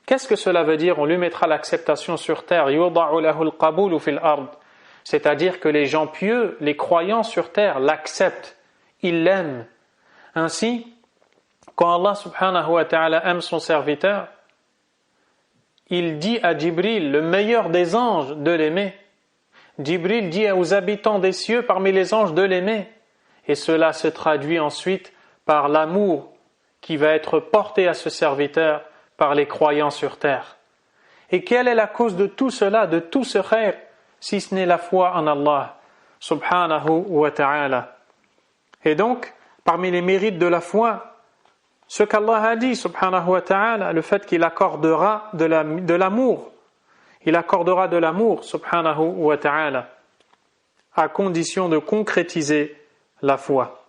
Speaker 1: Qu'est-ce que cela veut dire? On lui mettra l'acceptation sur terre. يُوضَعُ لَهُ الْقَبُولُ فِي الْأَرْضِ. C'est-à-dire que les gens pieux, les croyants sur terre l'acceptent, ils l'aiment. Ainsi, quand Allah subhanahu wa ta'ala aime son serviteur, il dit à Jibril, le meilleur des anges, de l'aimer. Jibril dit aux habitants des cieux parmi les anges de l'aimer. Et cela se traduit ensuite par l'amour qui va être porté à ce serviteur par les croyants sur terre. Et quelle est la cause de tout cela, de tout ce khair, si ce n'est la foi en Allah subhanahu wa ta'ala? Et donc, parmi les mérites de la foi, ce qu'Allah a dit subhanahu wa ta'ala, le fait qu'il accordera de l'amour, il accordera de l'amour subhanahu wa ta'ala, à condition de concrétiser la foi.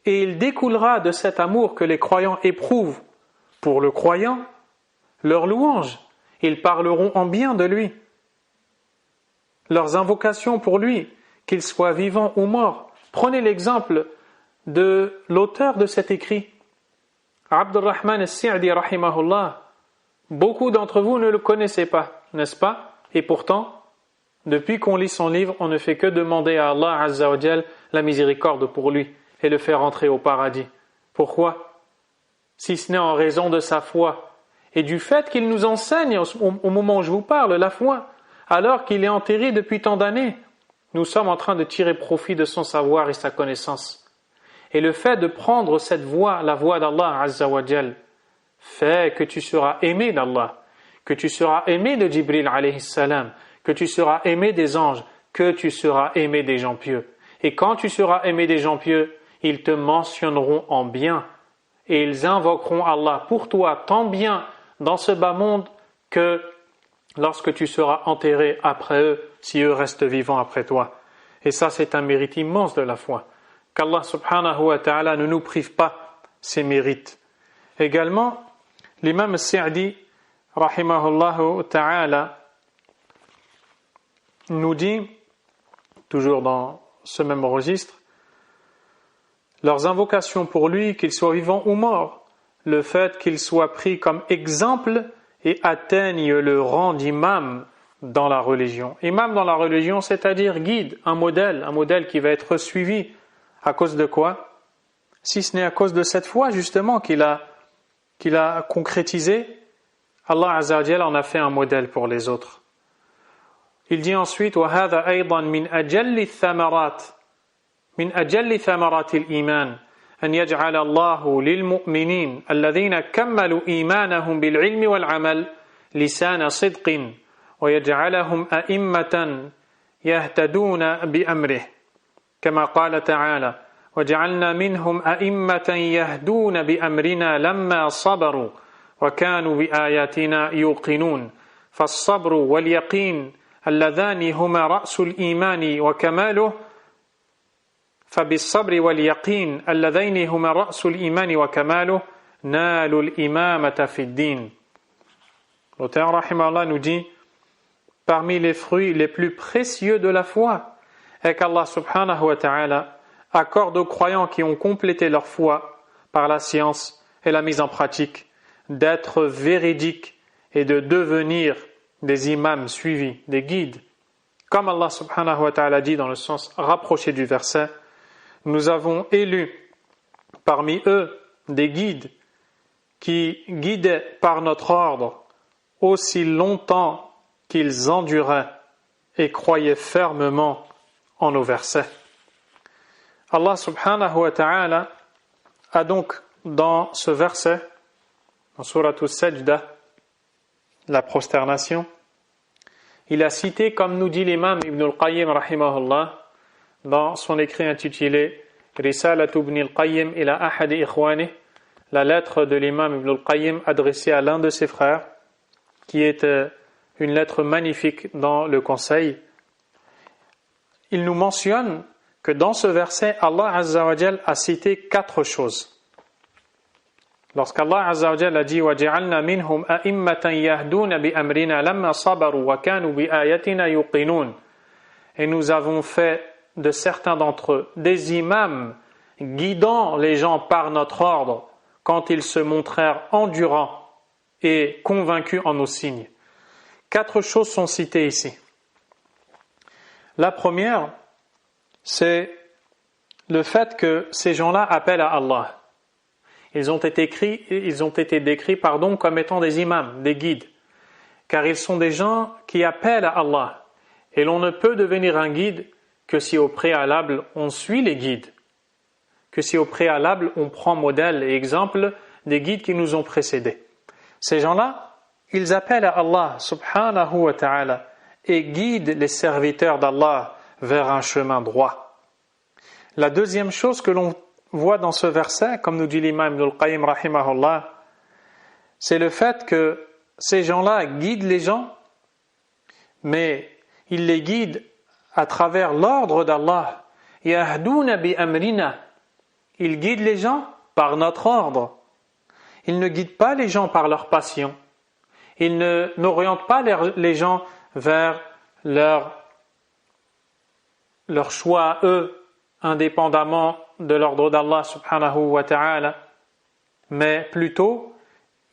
Speaker 1: Et il découlera de cet amour que les croyants éprouvent pour le croyant, leur louange, ils parleront en bien de lui. Leurs invocations pour lui, qu'il soit vivant ou mort. Prenez l'exemple de l'auteur de cet écrit, Abdurrahman al-Sa'di rahimahullah. Beaucoup d'entre vous ne le connaissez pas, n'est-ce pas? Et pourtant, depuis qu'on lit son livre, on ne fait que demander à Allah Azza wa Jal la miséricorde pour lui et le faire entrer au paradis. Pourquoi? Si ce n'est en raison de sa foi et du fait qu'il nous enseigne au moment où je vous parle la foi, alors qu'il est enterré depuis tant d'années. Nous sommes en train de tirer profit de son savoir et sa connaissance. Et le fait de prendre cette voie, la voie d'Allah Azza wa Jal, fait que tu seras aimé d'Allah, que tu seras aimé de Jibril alayhi salam, que tu seras aimé des anges, que tu seras aimé des gens pieux. Et quand tu seras aimé des gens pieux, ils te mentionneront en bien et ils invoqueront Allah pour toi tant bien dans ce bas monde que lorsque tu seras enterré après eux, si eux restent vivants après toi. Et ça, c'est un mérite immense de la foi. Qu'Allah subhanahu wa ta'ala ne nous prive pas ces mérites. Également, l'imam Sa'di, rahimahullah ta'ala, nous dit, toujours dans ce même registre, leurs invocations pour lui, qu'il soit vivant ou mort, le fait qu'il soit pris comme exemple et atteigne le rang d'imam dans la religion. Imam dans la religion, c'est-à-dire guide, un modèle qui va être suivi. À cause de quoi? Si ce n'est à cause de cette foi justement qu'il a concrétisé, Allah Azza wa Jalla en a fait un modèle pour les autres. Il dit ensuite وَهَذَا أَيْضًا مِنْ أَجَلِّ ثَمَرَاتِ الْإِيمَانِ أن يجعل الله للمؤمنين الذين كملوا إيمانهم بالعلم والعمل لسان صدق ويجعلهم أئمة يهتدون بأمره كما قال تعالى وجعلنا منهم أئمة يهدون بأمرنا لما صبروا وكانوا بآياتنا يوقنون فالصبر واليقين اللذان هما رأس الإيمان وكماله فبالصبر واليقين اللذين هما رأس الإيمان وكماله نالوا الإمامة في الدين. L'auteur rahimahullah nous dit, parmi les fruits les plus précieux de la foi est qu'Allah subhanahu wa ta'ala accorde aux croyants qui ont complété leur foi par la science et la mise en pratique d'être véridiques et de devenir des imams suivis, des guides. Comme Allah subhanahu wa ta'ala dit dans le sens rapproché du verset, nous avons élu parmi eux des guides qui guidaient par notre ordre aussi longtemps qu'ils enduraient et croyaient fermement en nos versets. Allah subhanahu wa ta'ala a donc dans ce verset, dans Surat al-Sajda, la prosternation, il a cité, comme nous dit l'imam Ibn al-Qayyim rahimahullah, dans son écrit intitulé Risalatu Ibn al-Qayyim ila ahadi ikhwanih, la lettre de l'imam Ibn al-Qayyim adressée à l'un de ses frères, qui est une lettre magnifique dans le conseil. Il nous mentionne que dans ce verset, Allah Azza wa Jal a cité 4 choses. Lorsqu'Allah Azza wa Jal a dit وَجَعَلْنَا مِنْهُمْ أَئِمَّةً يَهْدُونَ بِأَمْرِنَا لَمَّا صَبَرُوا وَكَانُوا بِآيَاتِنَا يُوقِنُونَ, et nous avons fait de certains d'entre eux des imams guidant les gens par notre ordre quand ils se montrèrent endurants et convaincus en nos signes. 4 choses sont citées ici. La première, c'est le fait que ces gens-là appellent à Allah. Ils ont été décrits comme étant des imams, des guides, car ils sont des gens qui appellent à Allah. Et l'on ne peut devenir un guide que si au préalable on suit les guides, que si au préalable on prend modèle et exemple des guides qui nous ont précédés. Ces gens-là, ils appellent à Allah subhanahu wa ta'ala et guident les serviteurs d'Allah vers un chemin droit. La deuxième chose que l'on voit dans ce verset, comme nous dit l'imam Ibn al-Qayyim rahimahullah, c'est le fait que ces gens-là guident les gens, mais ils les guident à travers l'ordre d'Allah. Yahduna bi amrina. Ils guident les gens par notre ordre. Ils ne guident pas les gens par leur passion. Ils n'orientent pas les gens vers leur choix à eux, indépendamment de l'ordre d'Allah subhanahu wa ta'ala, mais plutôt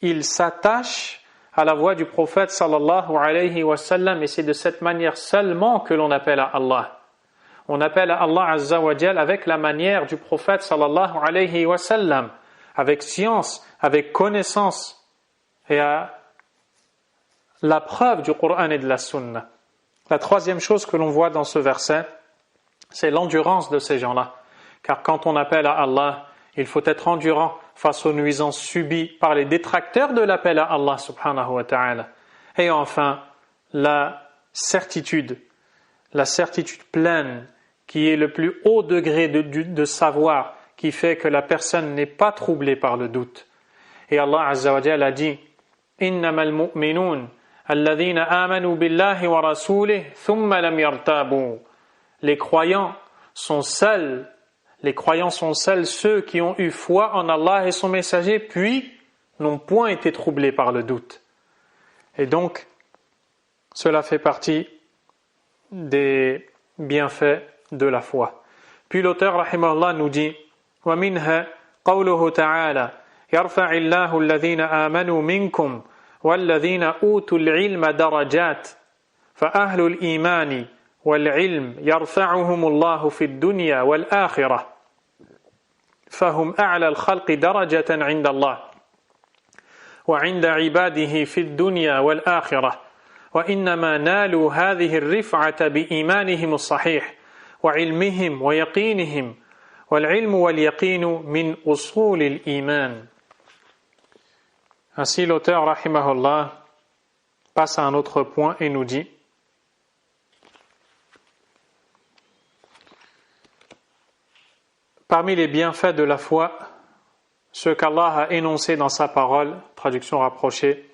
Speaker 1: ils s'attachent à la voie du prophète sallallahu alayhi wa sallam, et c'est de cette manière seulement que l'on appelle à Allah. On appelle à Allah azza wa jal avec la manière du prophète sallallahu alayhi wa sallam, avec science, avec connaissance et à la preuve du Coran et de la Sunna. La troisième chose que l'on voit dans ce verset, c'est l'endurance de ces gens-là. Car quand on appelle à Allah, il faut être endurant face aux nuisances subies par les détracteurs de l'appel à Allah subhanahu wa ta'ala. Et enfin, la certitude pleine, qui est le plus haut degré de savoir, qui fait que la personne n'est pas troublée par le doute. Et Allah azza wa jalla a dit « Innamal mu'minun alladhina amanu billahi wa rasulih thumma lam yartabu » Les croyants sont seuls ceux qui ont eu foi en Allah et son messager, puis n'ont point été troublés par le doute. Et donc, cela fait partie des bienfaits de la foi. Puis l'auteur, rahimahullah, nous dit « Wa minha qawluhu ta'ala yarfa'i Allahu alladhina amanu minkum walladhina utul ilma darajat fa ahlul imani والعلم يرفعهم الله في الدنيا والآخرة فهم أعلى الخلق درجة عند الله وعند عباده في الدنيا والآخرة وإنما نالوا هذه الرفعة بإيمانهم الصحيح وعلمهم ويقينهم والعلم واليقين من أصول الإيمان. Ainsi l'auteur rahimahullah passe à un autre point et nous dit: parmi les bienfaits de la foi, ce qu'Allah a énoncé dans sa parole, traduction rapprochée,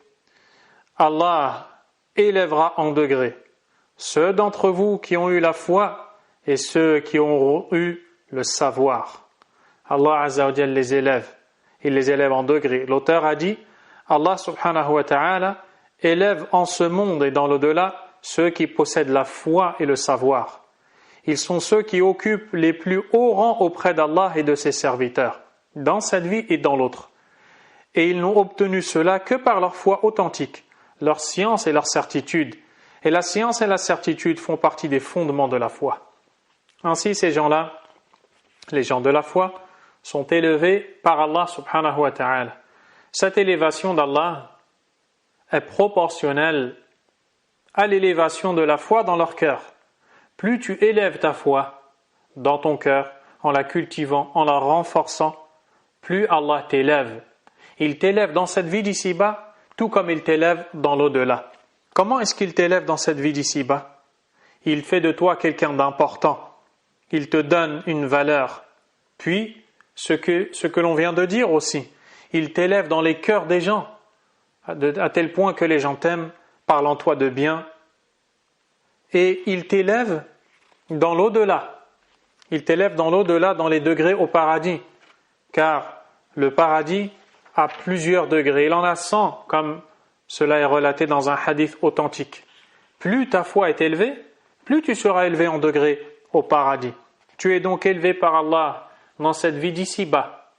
Speaker 1: Allah élèvera en degrés ceux d'entre vous qui ont eu la foi et ceux qui auront eu le savoir. Allah azza wa jalla les élève, il les élève en degrés. L'auteur a dit, Allah subhanahu wa ta'ala élève en ce monde et dans l'au-delà ceux qui possèdent la foi et le savoir. Ils sont ceux qui occupent les plus hauts rangs auprès d'Allah et de ses serviteurs, dans cette vie et dans l'autre. Et ils n'ont obtenu cela que par leur foi authentique, leur science et leur certitude. Et la science et la certitude font partie des fondements de la foi. Ainsi, ces gens-là, les gens de la foi, sont élevés par Allah subhanahu wa ta'ala. Cette élévation d'Allah est proportionnelle à l'élévation de la foi dans leur cœur. Plus tu élèves ta foi dans ton cœur, en la cultivant, en la renforçant, plus Allah t'élève. Il t'élève dans cette vie d'ici-bas, tout comme il t'élève dans l'au-delà. Comment est-ce qu'il t'élève dans cette vie d'ici-bas? Il fait de toi quelqu'un d'important. Il te donne une valeur. Puis, ce que l'on vient de dire aussi, il t'élève dans les cœurs des gens, à tel point que les gens t'aiment, parlent en toi de bien. Et il t'élève dans l'au-delà. Il t'élève dans l'au-delà, dans les degrés au paradis. Car le paradis a plusieurs degrés. Il en a 100, comme cela est relaté dans un hadith authentique. Plus ta foi est élevée, plus tu seras élevé en degrés au paradis. Tu es donc élevé par Allah dans cette vie d'ici-bas.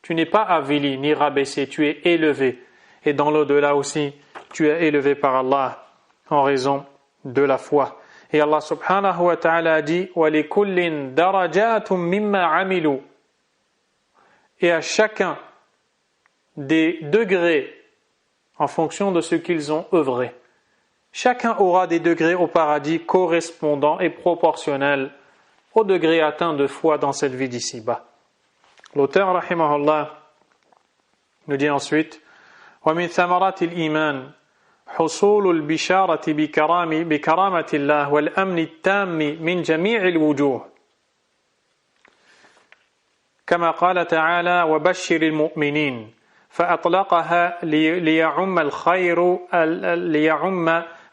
Speaker 1: Tu n'es pas avili ni rabaissé, tu es élevé. et dans l'au-delà aussi, tu es élevé par Allah en raison de la foi. Et Allah subhanahu wa ta'ala a dit وَلِكُلٍّ دَرَجَاتٌ مِمَّا عَمِلُوا. Et à chacun des degrés en fonction de ce qu'ils ont œuvré. Chacun aura des degrés au paradis correspondants et proportionnels au degré atteint de foi dans cette vie d'ici-bas. L'auteur, rahimahullah, nous dit ensuite وَمِنْ ثَمَرَاتِ الْإِيمَانِ حصول البشارة بكرامة الله والأمن التام من جميع الوجوه كما قال تعالى وبشر المؤمنين فأطلقها ليعم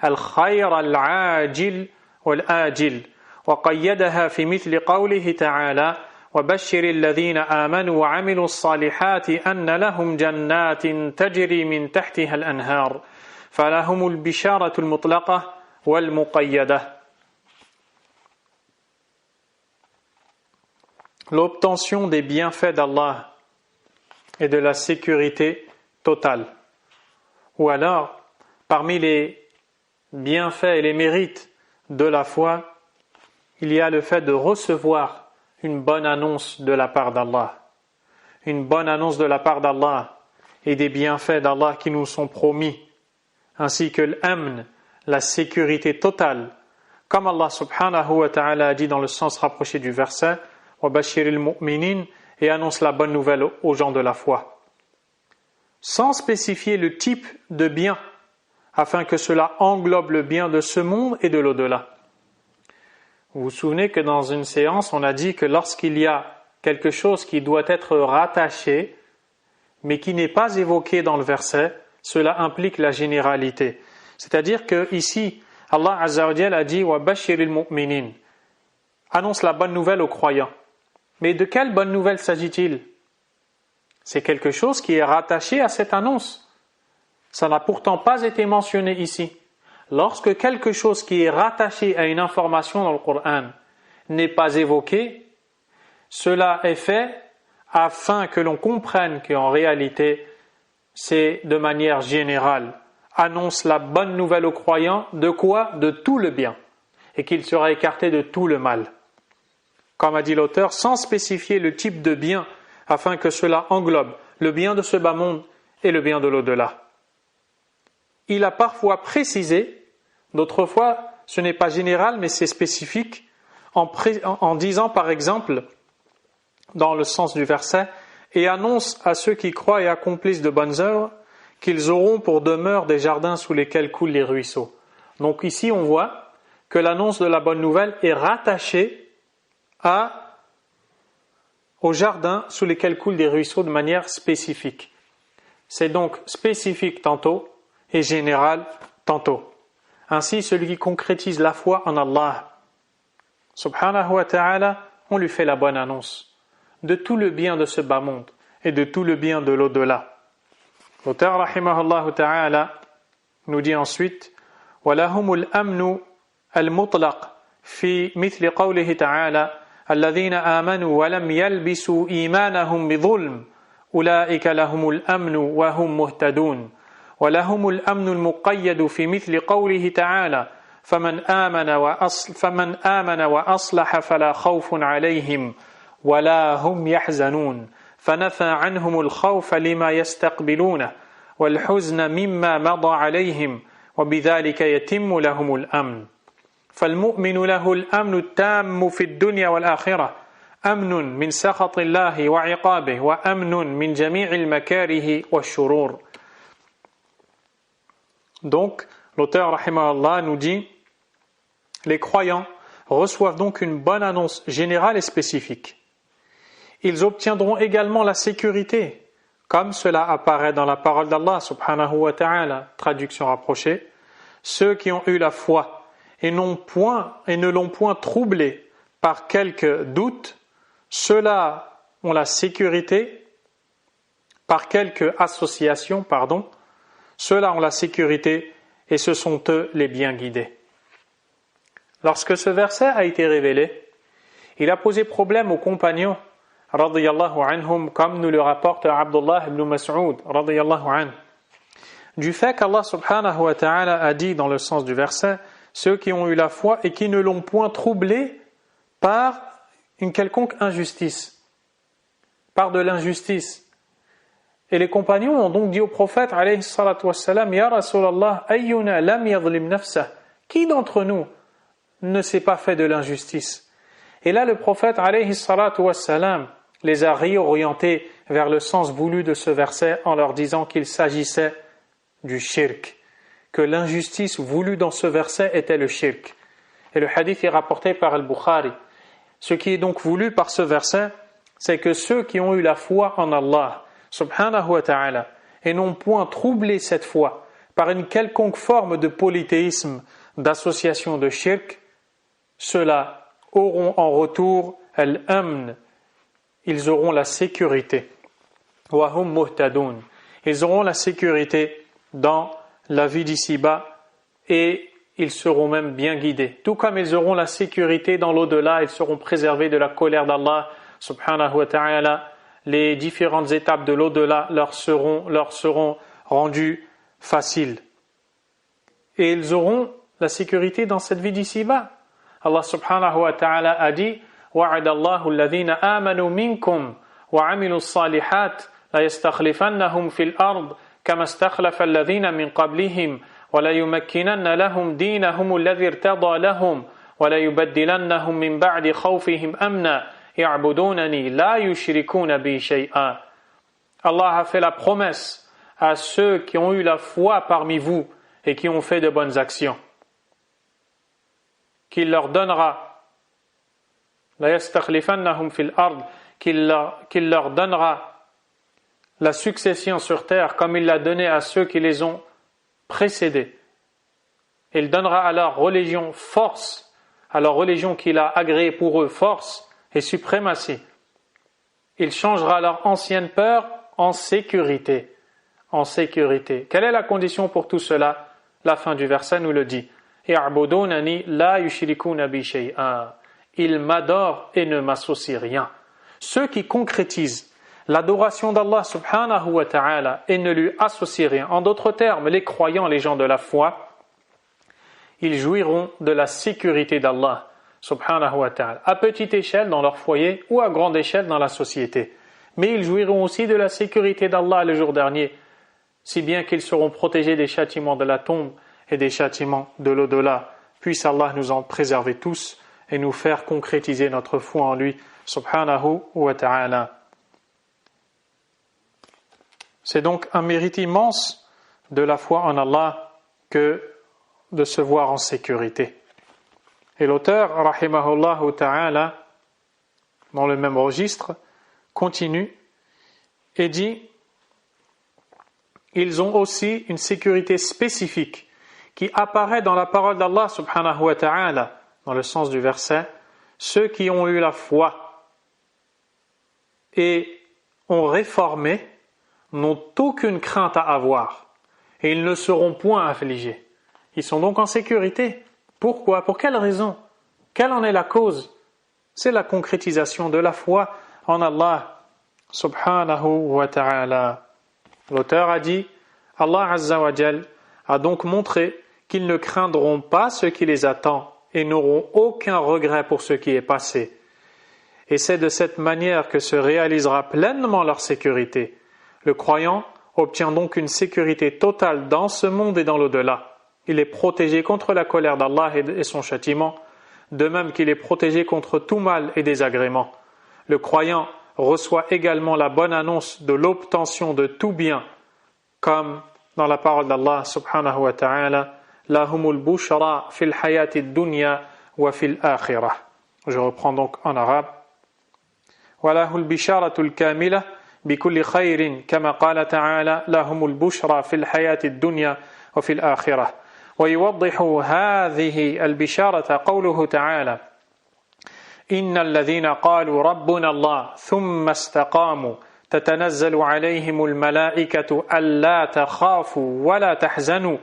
Speaker 1: الخير العاجل والآجل وقيدها في مثل قوله تعالى وبشر الذين آمنوا وعملوا الصالحات أن لهم جنات تجري من تحتها الأنهار فلهم البشارة المطلقة والمقيدة. L'obtention des bienfaits d'Allah et de la sécurité totale. Ou alors, parmi les bienfaits et les mérites de la foi, il y a le fait de recevoir une bonne annonce de la part d'Allah. Une bonne annonce de la part d'Allah et des bienfaits d'Allah qui nous sont promis, ainsi que l'amn, la sécurité totale, comme Allah subhanahu wa ta'ala a dit dans le sens rapproché du verset وَبَشِّرِ الْمُؤْمِنِينَ et annonce la bonne nouvelle aux gens de la foi, sans spécifier le type de bien, afin que cela englobe le bien de ce monde et de l'au-delà. Vous vous souvenez que dans une séance, on a dit que lorsqu'il y a quelque chose qui doit être rattaché, mais qui n'est pas évoqué dans le verset, cela implique la généralité. C'est-à-dire que ici, Allah Azza wa Jalla a dit وَبَشِّرِ الْمُؤْمِنِينَ annonce la bonne nouvelle aux croyants. Mais de quelle bonne nouvelle s'agit-il? C'est quelque chose qui est rattaché à cette annonce. Ça n'a pourtant pas été mentionné ici. Lorsque quelque chose qui est rattaché à une information dans le Coran n'est pas évoqué, cela est fait afin que l'on comprenne qu'en réalité, c'est de manière générale. Annonce la bonne nouvelle aux croyants de quoi? De tout le bien, et qu'il sera écarté de tout le mal. Comme a dit l'auteur, sans spécifier le type de bien, afin que cela englobe le bien de ce bas monde et le bien de l'au-delà. Il a parfois précisé, d'autres fois ce n'est pas général mais c'est spécifique, en disant par exemple, dans le sens du verset, et annonce à ceux qui croient et accomplissent de bonnes œuvres qu'ils auront pour demeure des jardins sous lesquels coulent les ruisseaux. Donc ici on voit que l'annonce de la bonne nouvelle est rattachée aux jardins sous lesquels coulent des ruisseaux de manière spécifique. C'est donc spécifique tantôt et général tantôt. Ainsi, celui qui concrétise la foi en Allah, subhanahu wa ta'ala, on lui fait la bonne annonce de tout le bien de ce bas monde et de tout le bien de l'au-delà. L'auteur, rahimahullah ta'ala, nous dit ensuite وَلَهُمُ الْأَمْنُ الْمُطْلَقِ فِي مِثْلِ قَوْلِهِ تَعَالَى الذين آمنوا ولم يلبسوا إيمانهم بظلم أولئك لهم الأمن وهم مهتدون ولهم الأمن المقيد في مثل قوله تعالى فمن آمن وأصلح فلا خوف عليهم ولا هم يحزنون فنفى عنهم الخوف لما يستقبلونه والحزن مما مضى عليهم وبذلك يتم لهم الأمن فالمؤمن له الأمن التام في الدنيا والآخرة أمن من سخط الله وعقابه وأمن من جميع المكاره والشرور. Donc, l'auteur rahimahullah nous dit les croyants reçoivent donc une bonne annonce générale et spécifique. Ils obtiendront également la sécurité, comme cela apparaît dans la parole d'Allah subhanahu wa ta'ala, traduction rapprochée, ceux qui ont eu la foi et ne l'ont point troublé par quelque doute, ceux-là ont la sécurité, par quelque association, ceux-là ont la sécurité et ce sont eux les bien guidés. Lorsque ce verset a été révélé, il a posé problème aux compagnons, radiyallahu anhum, comme nous le rapporte Abdullah ibn Mas'ud, radiyallahu anhu. du fait qu'Allah subhanahu wa ta'ala a dit dans le sens du verset, ceux qui ont eu la foi et qui ne l'ont point troublée par une quelconque injustice, par de l'injustice. Et les compagnons ont donc dit au prophète alayhi salatu wassalam, Ya Rasulallah, ayyuna lam yadhlim nafsah, qui d'entre nous ne s'est pas fait de l'injustice? Et là le prophète alayhi salatu wassalam les a réorientés vers le sens voulu de ce verset en leur disant qu'il s'agissait du shirk, que l'injustice voulue dans ce verset était le shirk. Et le hadith est rapporté par Al-Bukhari. Ce qui est donc voulu par ce verset, c'est que ceux qui ont eu la foi en Allah, subhanahu wa ta'ala, et n'ont point troublé cette foi par une quelconque forme de polythéisme, d'association de shirk, ceux-là auront en retour al-amn, ils auront la sécurité. Wa hum muhtadun. Ils auront la sécurité dans la vie d'ici-bas et ils seront même bien guidés. Tout comme ils auront la sécurité dans l'au-delà, ils seront préservés de la colère d'Allah subhanahu wa ta'ala. Les différentes étapes de l'au-delà leur seront rendues faciles. Et ils auront la sécurité dans cette vie d'ici-bas. Allah subhanahu wa ta'ala a dit وَعَدَ اللَّهُ الَّذِينَ آمَنُوا مِنكُمْ وَعَمِلُوا الصَّالِحَاتِ لَيَسْتَخْلِفَنَّهُمْ فِي الْأَرْضِ كَمَا اسْتَخْلَفَ الَّذِينَ مِنْ قَبْلِهِمْ وَلَيُمَكِّنَنَّ لَهُمْ دِينَهُمُ الَّذِي ارْتَضَى لَهُمْ وَلَيُبَدِّلَنَّهُمْ مِنْ بَعْدِ خَوْفِهِمْ أَمْنًا يَعْبُدُونَنِي لَا يُشْرِكُونَ بِي شَيْئًا. Allah a fait la promesse à ceux qui ont eu la foi parmi vous et qui ont fait de bonnes actions, qu'il leur donnera qu'il leur donnera la succession sur terre comme il l'a donné à ceux qui les ont précédés. Il donnera à leur religion force, à leur religion qu'il a agréée pour eux force et suprématie. Il changera leur ancienne peur en sécurité. En sécurité. Quelle est la condition pour tout cela? La fin du verset nous le dit. يَعْبُدُونَنِي لَا يُشْرِكُونَ بِي شَيْئًا. Ils m'adorent et ne m'associent rien. Ceux qui concrétisent l'adoration d'Allah subhanahu wa ta'ala et ne lui associent rien, en d'autres termes, les croyants, les gens de la foi, ils jouiront de la sécurité d'Allah subhanahu wa ta'ala, à petite échelle dans leur foyer ou à grande échelle dans la société. Mais ils jouiront aussi de la sécurité d'Allah le jour dernier, si bien qu'ils seront protégés des châtiments de la tombe et des châtiments de l'au-delà. Puisse Allah nous en préserver tous et nous faire concrétiser notre foi en lui, subhanahu wa ta'ala. C'est donc un mérite immense de la foi en Allah que de se voir en sécurité. Et l'auteur, rahimahullahu ta'ala, dans le même registre, continue et dit: ils ont aussi une sécurité spécifique qui apparaît dans la parole d'Allah subhanahu wa ta'ala, dans le sens du verset, ceux qui ont eu la foi et ont réformé n'ont aucune crainte à avoir et ils ne seront point affligés. Ils sont donc en sécurité. Pourquoi? Pour quelle raison? Quelle en est la cause? C'est la concrétisation de la foi en Allah subhanahu wa ta'ala. L'auteur a dit: Allah azza wa jal a donc montré qu'ils ne craindront pas ce qui les attend et n'auront aucun regret pour ce qui est passé. Et c'est de cette manière que se réalisera pleinement leur sécurité. Le croyant obtient donc une sécurité totale dans ce monde et dans l'au-delà. Il est protégé contre la colère d'Allah et son châtiment, de même qu'il est protégé contre tout mal et désagrément. Le croyant reçoit également la bonne annonce de l'obtention de tout bien, comme dans la parole d'Allah subhanahu wa ta'ala: lahumul bushra fil hayati dunya wa fil akhirah. Je reprends donc en arabe. Walahul bisharatul kamila bikulli khayrin kama qala ta'ala lahumul bushra fil hayati dunya wa fil akhirah. ويوضح هذه البشارة قوله تعالى: إن الذين قالوا ربنا الله ثم استقاموا تتنزل عليهم الملائكة ألا تخافوا ولا تحزنوا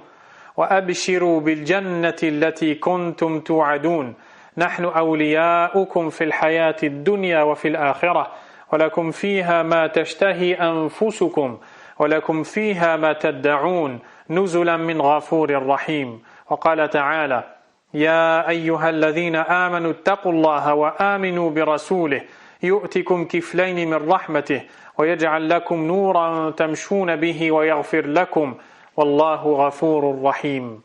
Speaker 1: وأبشروا بالجنة التي كنتم توعدون نحن أولياؤكم في الحياة الدنيا وفي الآخرة ولكم فيها ما تشتهي أنفسكم ولكم فيها ما تدعون نزلا من غفور رحيم. وقال تعالى يا أيها الذين آمنوا اتقوا الله وآمنوا برسوله يؤتكم كفلين من رحمته ويجعل لكم نورا تمشون به ويغفر لكم والله غفور رحيم.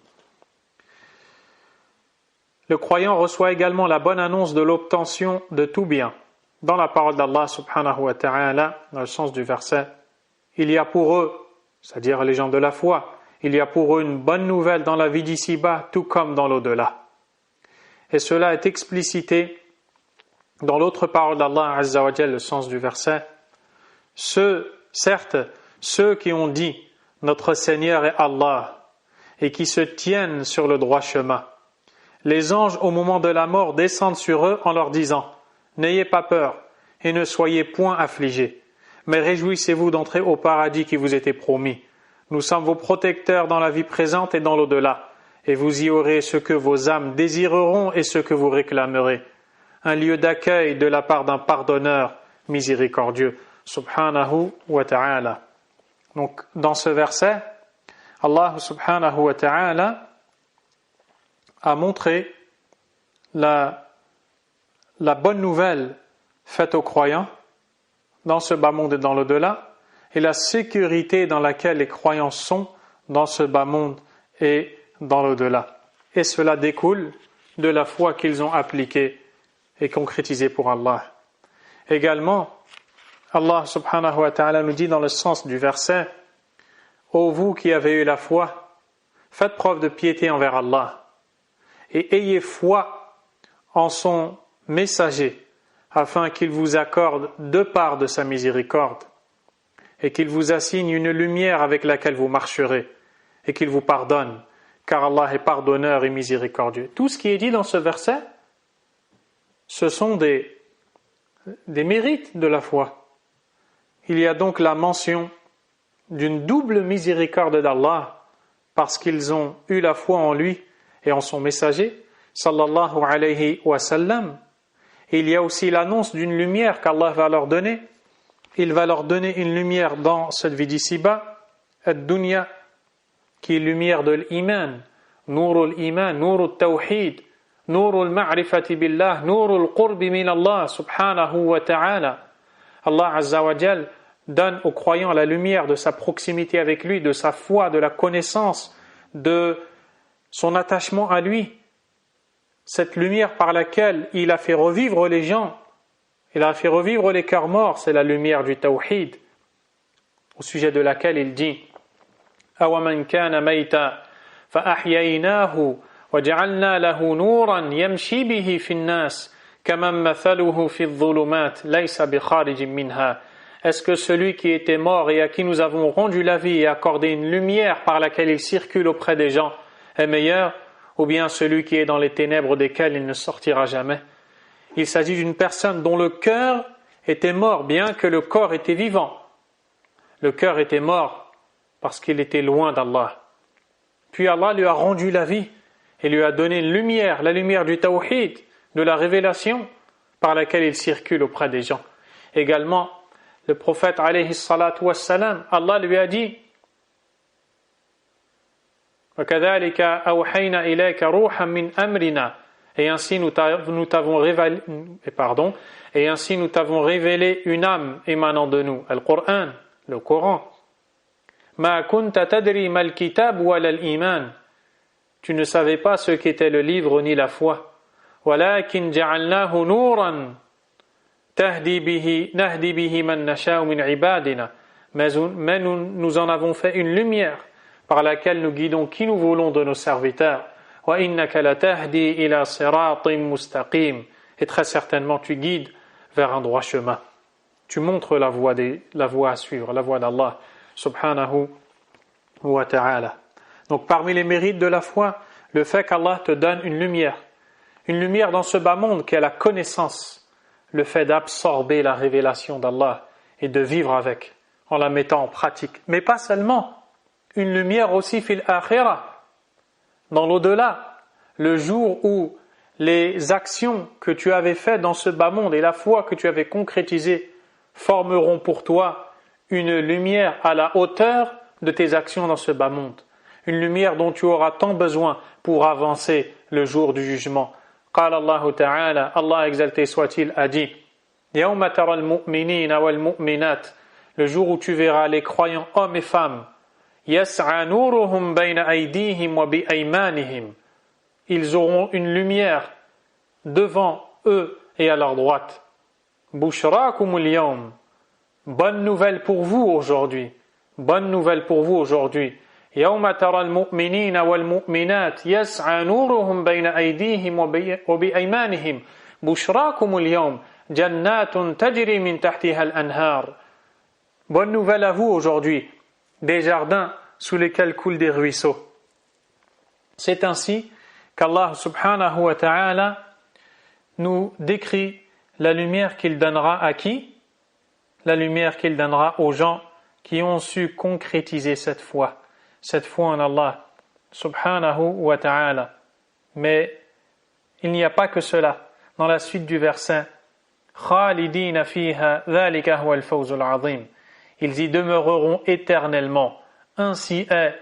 Speaker 1: Le croyant reçoit également la bonne annonce de l'obtention de tout bien. Dans la parole d'Allah subhanahu wa ta'ala, dans le sens du verset, il y a pour eux, c'est-à-dire les gens de la foi, il y a pour eux une bonne nouvelle dans la vie d'ici-bas, tout comme dans l'au-delà. Et cela est explicité dans l'autre parole d'Allah azza wa jalla, le sens du verset. Certes, ceux qui ont dit « Notre Seigneur est Allah » et qui se tiennent sur le droit chemin, les anges au moment de la mort descendent sur eux en leur disant « N'ayez pas peur et ne soyez point affligés, mais réjouissez-vous d'entrer au paradis qui vous était promis. Nous sommes vos protecteurs dans la vie présente et dans l'au-delà, et vous y aurez ce que vos âmes désireront et ce que vous réclamerez. Un lieu d'accueil de la part d'un pardonneur miséricordieux. » Subhanahu wa ta'ala. Donc, dans ce verset, Allah subhanahu wa ta'ala a montré la bonne nouvelle faite aux croyants dans ce bas monde et dans l'au-delà, et la sécurité dans laquelle les croyants sont dans ce bas monde et dans l'au-delà. Et cela découle de la foi qu'ils ont appliquée et concrétisée pour Allah. Également, Allah subhanahu wa ta'ala nous dit dans le sens du verset « Ô vous qui avez eu la foi, faites preuve de piété envers Allah et ayez foi en son messager afin qu'il vous accorde deux parts de sa miséricorde et qu'il vous assigne une lumière avec laquelle vous marcherez et qu'il vous pardonne, car Allah est pardonneur et miséricordieux. » Tout ce qui est dit dans ce verset, ce sont des mérites de la foi. Il y a donc la mention d'une double miséricorde d'Allah parce qu'ils ont eu la foi en lui et en son messager, sallallahu alayhi wa sallam. Et il y a aussi l'annonce d'une lumière qu'Allah va leur donner. Il va leur donner une lumière dans cette vie d'ici-bas, ad-dunya, qui est lumière de l'iman, nurul iman, nurul tawhid, nurul ma'rifati billah, nurul qurbi min Allah subhanahu wa ta'ala. Allah azza wa jal donne aux croyants la lumière de sa proximité avec lui, de sa foi, de la connaissance, de son attachement à lui. Cette lumière par laquelle il a fait revivre les gens, il a fait revivre les cœurs morts, c'est la lumière du tawhid, au sujet de laquelle il dit أَوَمَنْ كَانَ مَيْتًا فَأَحْيَيْنَاهُ وَجَعَلْنَا لَهُ نُورًا يَمْشِي بِهِ فِي النَّاسِ كَمَنْ مَثَلُهُ فِي الظُّلُمَاتِ لَيْسَ بِخَارِجٍ مِنْهَا. Est-ce que celui qui était mort et à qui nous avons rendu la vie et accordé une lumière par laquelle il circule auprès des gens est meilleur, ou bien celui qui est dans les ténèbres desquelles il ne sortira jamais? Il s'agit d'une personne dont le cœur était mort, bien que le corps était vivant. Le cœur était mort parce qu'il était loin d'Allah. Puis Allah lui a rendu la vie et lui a donné une lumière, la lumière du tawhid, de la révélation par laquelle il circule auprès des gens. Également, le prophète alayhi salatu wassalam, Allah lui a dit وَكَذَلِكَ أَوْحَيْنَا إِلَيْكَ رُوحًا مِنْ أَمْرِنَا. Et ainsi nous t'avons révélé une âme émanant de nous, Al-Qur'an, le Coran. مَا كُنْتَ تَدْرِي مَا الْكِتَابُ وَلَا الْإِيمَانِ. Tu ne savais pas ce qu'était le livre ni la foi. وَلَكِنْ جَعَلْنَاهُ نُورًا تَهْدِي بِهِ مَنْ نَشَاءُ مِنْ عِبَادِنَا. Mais nous en avons fait une lumière par laquelle nous guidons qui nous voulons de nos serviteurs. وَإِنَّكَ لَتَهْدِي إِلَى صِرَاطٍ مُسْتَقِيمٍ. Et très certainement tu guides vers un droit chemin. Tu montres la voie à suivre, la voie d'Allah subhanahu wa ta'ala. Donc parmi les mérites de la foi, le fait qu'Allah te donne une lumière dans ce bas monde qui est la connaissance, le fait d'absorber la révélation d'Allah et de vivre avec, en la mettant en pratique. Mais pas seulement, une lumière aussi fil akhirah, dans l'au-delà, le jour où les actions que tu avais faites dans ce bas monde et la foi que tu avais concrétisée formeront pour toi une lumière à la hauteur de tes actions dans ce bas monde. une lumière dont tu auras tant besoin pour avancer le jour du jugement. قال الله تعالى, Allah exalté soit-il a dit, يوم ترى المؤمنين والمؤمنات, le jour où tu verras les croyants hommes et femmes, يسعى نورهم بين أيديهم وبأيمانهم, ils auront une lumière devant eux et à leur droite. بشراكم اليوم, bonne nouvelle pour vous aujourd'hui, bonne nouvelle pour vous aujourd'hui. يوم ترى المؤمنين والمؤمنات يسعى نورهم بين أيديهم وبأيمانهم بشراكم اليوم جنات تجري من تحتها الأنهار. Bonne nouvelle à vous aujourd'hui, des jardins sous lesquels coulent des ruisseaux. C'est ainsi qu'Allah subhanahu wa ta'ala nous décrit la lumière qu'il donnera à qui? La lumière qu'il donnera aux gens qui ont su concrétiser cette foi en Allah subhanahu wa ta'ala. Mais il n'y a pas que cela. Dans la suite du verset, Khalidina fiha dhalika huwa al-fawzul azim. Ils y demeureront éternellement. Ainsi est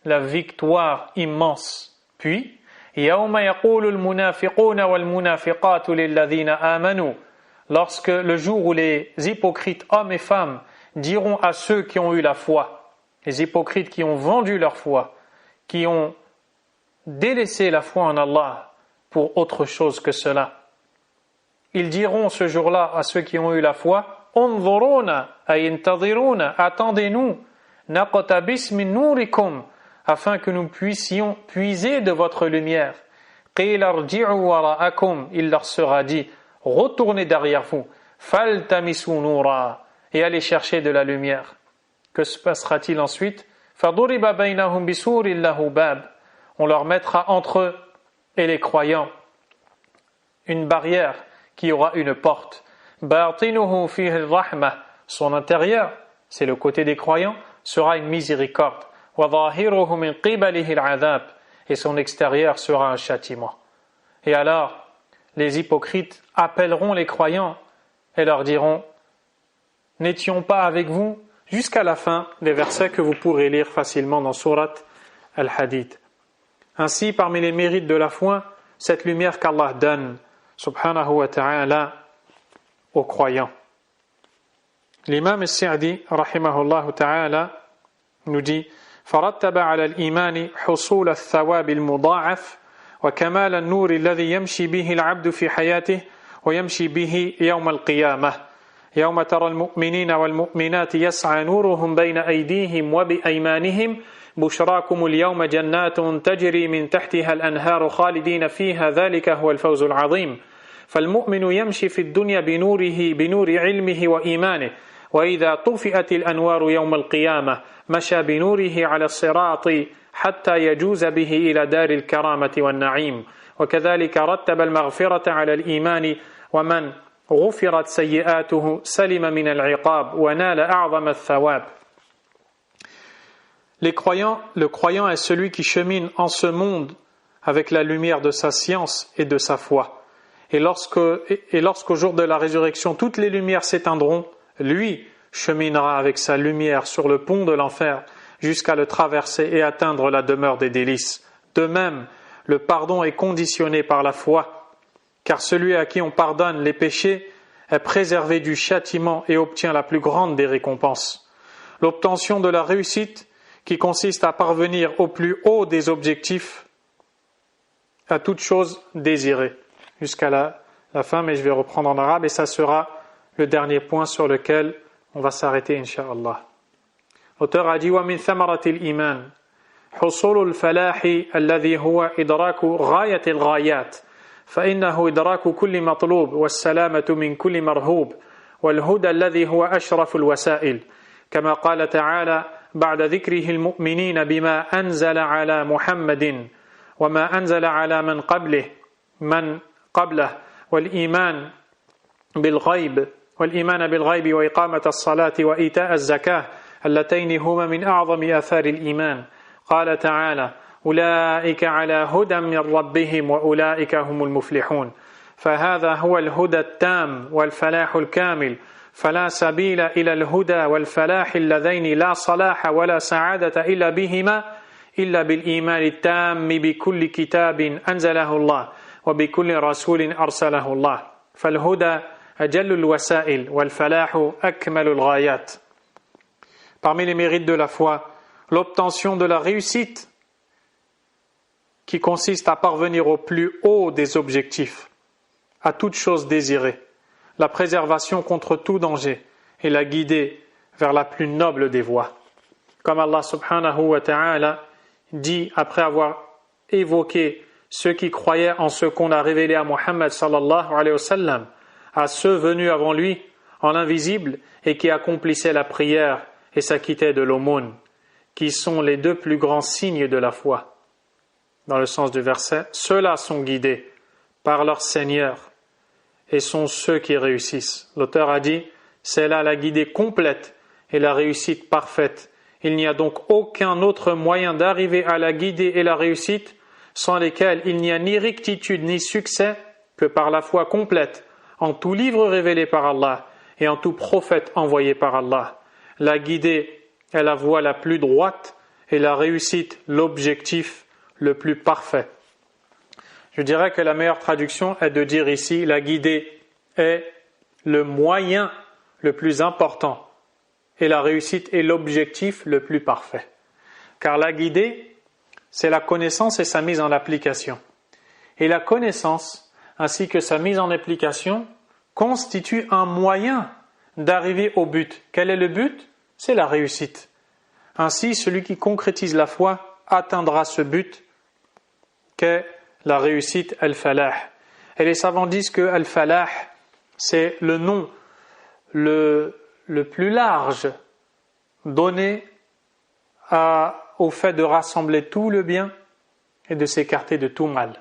Speaker 1: la victoire immense. Puis, يَوْمَ يَقُولُ الْمُنَافِقُونَ وَالْمُنَافِقَاتُ لِلَّذِينَ آمَنُوا, lorsque le jour où les hypocrites hommes et femmes diront à ceux qui ont eu la foi, les hypocrites qui ont vendu leur foi, qui ont délaissé la foi en Allah pour autre chose que cela, ils diront ce jour-là à ceux qui ont eu la foi, انظرونا أي انتظرونا, attendez-nous, نقتبس من نوركم, afin que nous puissions puiser de votre lumière. قيل ارجعوا وراءكم, il leur sera dit, retournez derrière vous, فالتمسوا نورا, et allez chercher de la lumière. Que se passera-t-il ensuite? فضرب بينهم بسور له باب, on leur mettra entre eux et les croyants une barrière qui aura une porte. باطنه فيه الرحمة, son intérieur, c'est le côté des croyants, sera une miséricorde. وظاهره من قبله العذاب, et son extérieur sera un châtiment. Et alors, les hypocrites appelleront les croyants et leur diront, n'étions pas avec vous jusqu'à la fin des versets que vous pourrez lire facilement dans Surat Al-Hadid. Ainsi, parmi les mérites de la foi, cette lumière qu'Allah donne, subhanahu wa ta'ala, aux croyants. L'imam al-Sa'di, rahimahullah ta'ala, nous dit, فرتب على الإيمان حصول الثواب المضاعف وكمال النور الذي يمشي به العبد في حياته ويمشي به يوم القيامة. يوم ترى المؤمنين والمؤمنات يسعى نورهم بين أيديهم وبأيمانهم بشراكم اليوم جنات تجري من تحتها الأنهار خالدين فيها ذلك هو الفوز العظيم. فالمؤمن يمشي في الدنيا بنور علمه وإيمانه، وإذا طفئت الأنوار يوم القيامة مشى بنوره على الصراط حتى يجوز به إلى دار الكرامة والنعيم. وكذلك رتب المغفرة على الإيمان، ومن غفرت سيئاته سلم من العقاب ونال أعظم الثواب. Le croyant est celui qui chemine en ce monde avec la lumière de sa science et de sa foi. Et lorsqu'au jour de la résurrection, toutes les lumières s'éteindront, lui cheminera avec sa lumière sur le pont de l'enfer jusqu'à le traverser et atteindre la demeure des délices. De même, le pardon est conditionné par la foi, car celui à qui on pardonne les péchés est préservé du châtiment et obtient la plus grande des récompenses. L'obtention de la réussite, qui consiste à parvenir au plus haut des objectifs, à toute chose désirée. Jusqu'à la fin, mais je vais reprendre en arabe et ça sera le dernier point sur lequel on va s'arrêter, incha'Allah. L'auteur a dit وَمِنْ ثَمَرَةِ الْإِيمَانِ حصول الفلاح الذي هو إدراك غاية الغايات فإنه إدراك كل مطلوب والسلامة من كل مرهوب والهدى الذي هو أشرف الوسائل كما قال تعالى بعد ذكره المؤمنين بما أنزل على محمد وما أنزل على من قبله والإيمان بالغيب وإقامة الصلاة وإيتاء الزكاة اللتين هما من أعظم آثار الإيمان. قال تعالى أولئك على هدى من ربهم وأولئك هم المفلحون. فهذا هو الهدى التام والفلاح الكامل، فلا سبيل إلى الهدى والفلاح اللذين لا صلاح ولا سعادة إلا بهما إلا بالإيمان التام بكل كتاب أنزله الله وبكل رسول أرسله الله فالهدى أجل الوسائل والفلاح أكمل الغايات. Parmi les mérites de la foi, l'obtention de la réussite qui consiste à parvenir au plus haut des objectifs, à toute chose désirée, la préservation contre tout danger et la guider vers la plus noble des voies. Comme Allah subhanahu wa ta'ala dit après avoir évoqué ceux qui croyaient en ce qu'on a révélé à Muhammad sallallahu alayhi wa sallam, à ceux venus avant lui en l'invisible et qui accomplissaient la prière et s'acquittaient de l'aumône, qui sont les deux plus grands signes de la foi. Dans le sens du verset, ceux-là sont guidés par leur Seigneur et sont ceux qui réussissent. L'auteur a dit, c'est là la guidée complète et la réussite parfaite. Il n'y a donc aucun autre moyen d'arriver à la guidée et la réussite sans lesquels il n'y a ni rectitude ni succès que par la foi complète en tout livre révélé par Allah et en tout prophète envoyé par Allah. La guidée est la voie la plus droite et la réussite l'objectif le plus parfait. Je dirais que la meilleure traduction est de dire ici la guidée est le moyen le plus important et la réussite est l'objectif le plus parfait. Car la guidée, c'est la connaissance et sa mise en application. Et la connaissance, ainsi que sa mise en application, constitue un moyen d'arriver au but. Quel est le but? C'est la réussite. Ainsi, celui qui concrétise la foi atteindra ce but qu'est la réussite al-falah. Et les savants disent que al-falah, c'est le nom le plus large donné au fait de rassembler tout le bien et de s'écarter de tout mal.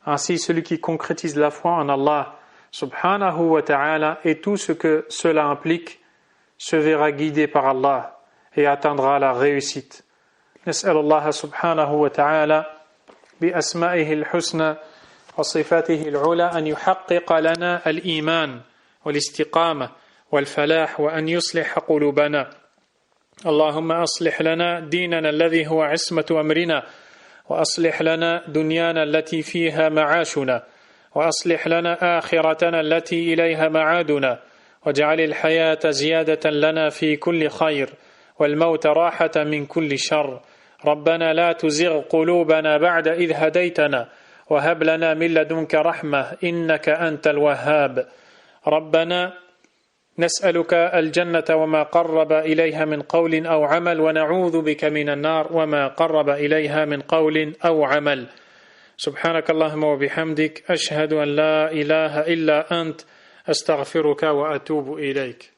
Speaker 1: Ainsi, celui qui concrétise la foi en Allah subhanahu wa ta'ala et tout ce que cela implique se verra guidé par Allah et atteindra la réussite. نسأل الله سبحانه وتعالى بأسمائه الحسنى وصفاته العلى أن يحقق لنا الإيمان والاستقامة والفلاح وأن يصلح قلوبنا. اللهم أصلح لنا ديننا الذي هو عصمة أمرنا وأصلح لنا دنيانا التي فيها معاشنا وأصلح لنا آخرتنا التي إليها معادنا واجعل الحياة زيادة لنا في كل خير والموت راحة من كل شر. ربنا لا تزغ قلوبنا بعد إذ هديتنا وهب لنا من لدنك رحمة إنك أنت الوهاب. ربنا نسألك الجنة وما قرب إليها من قول أو عمل ونعوذ بك من النار وما قرب إليها من قول أو عمل. سبحانك اللهم وبحمدك أشهد أن لا إله إلا أنت أستغفرك وأتوب إليك.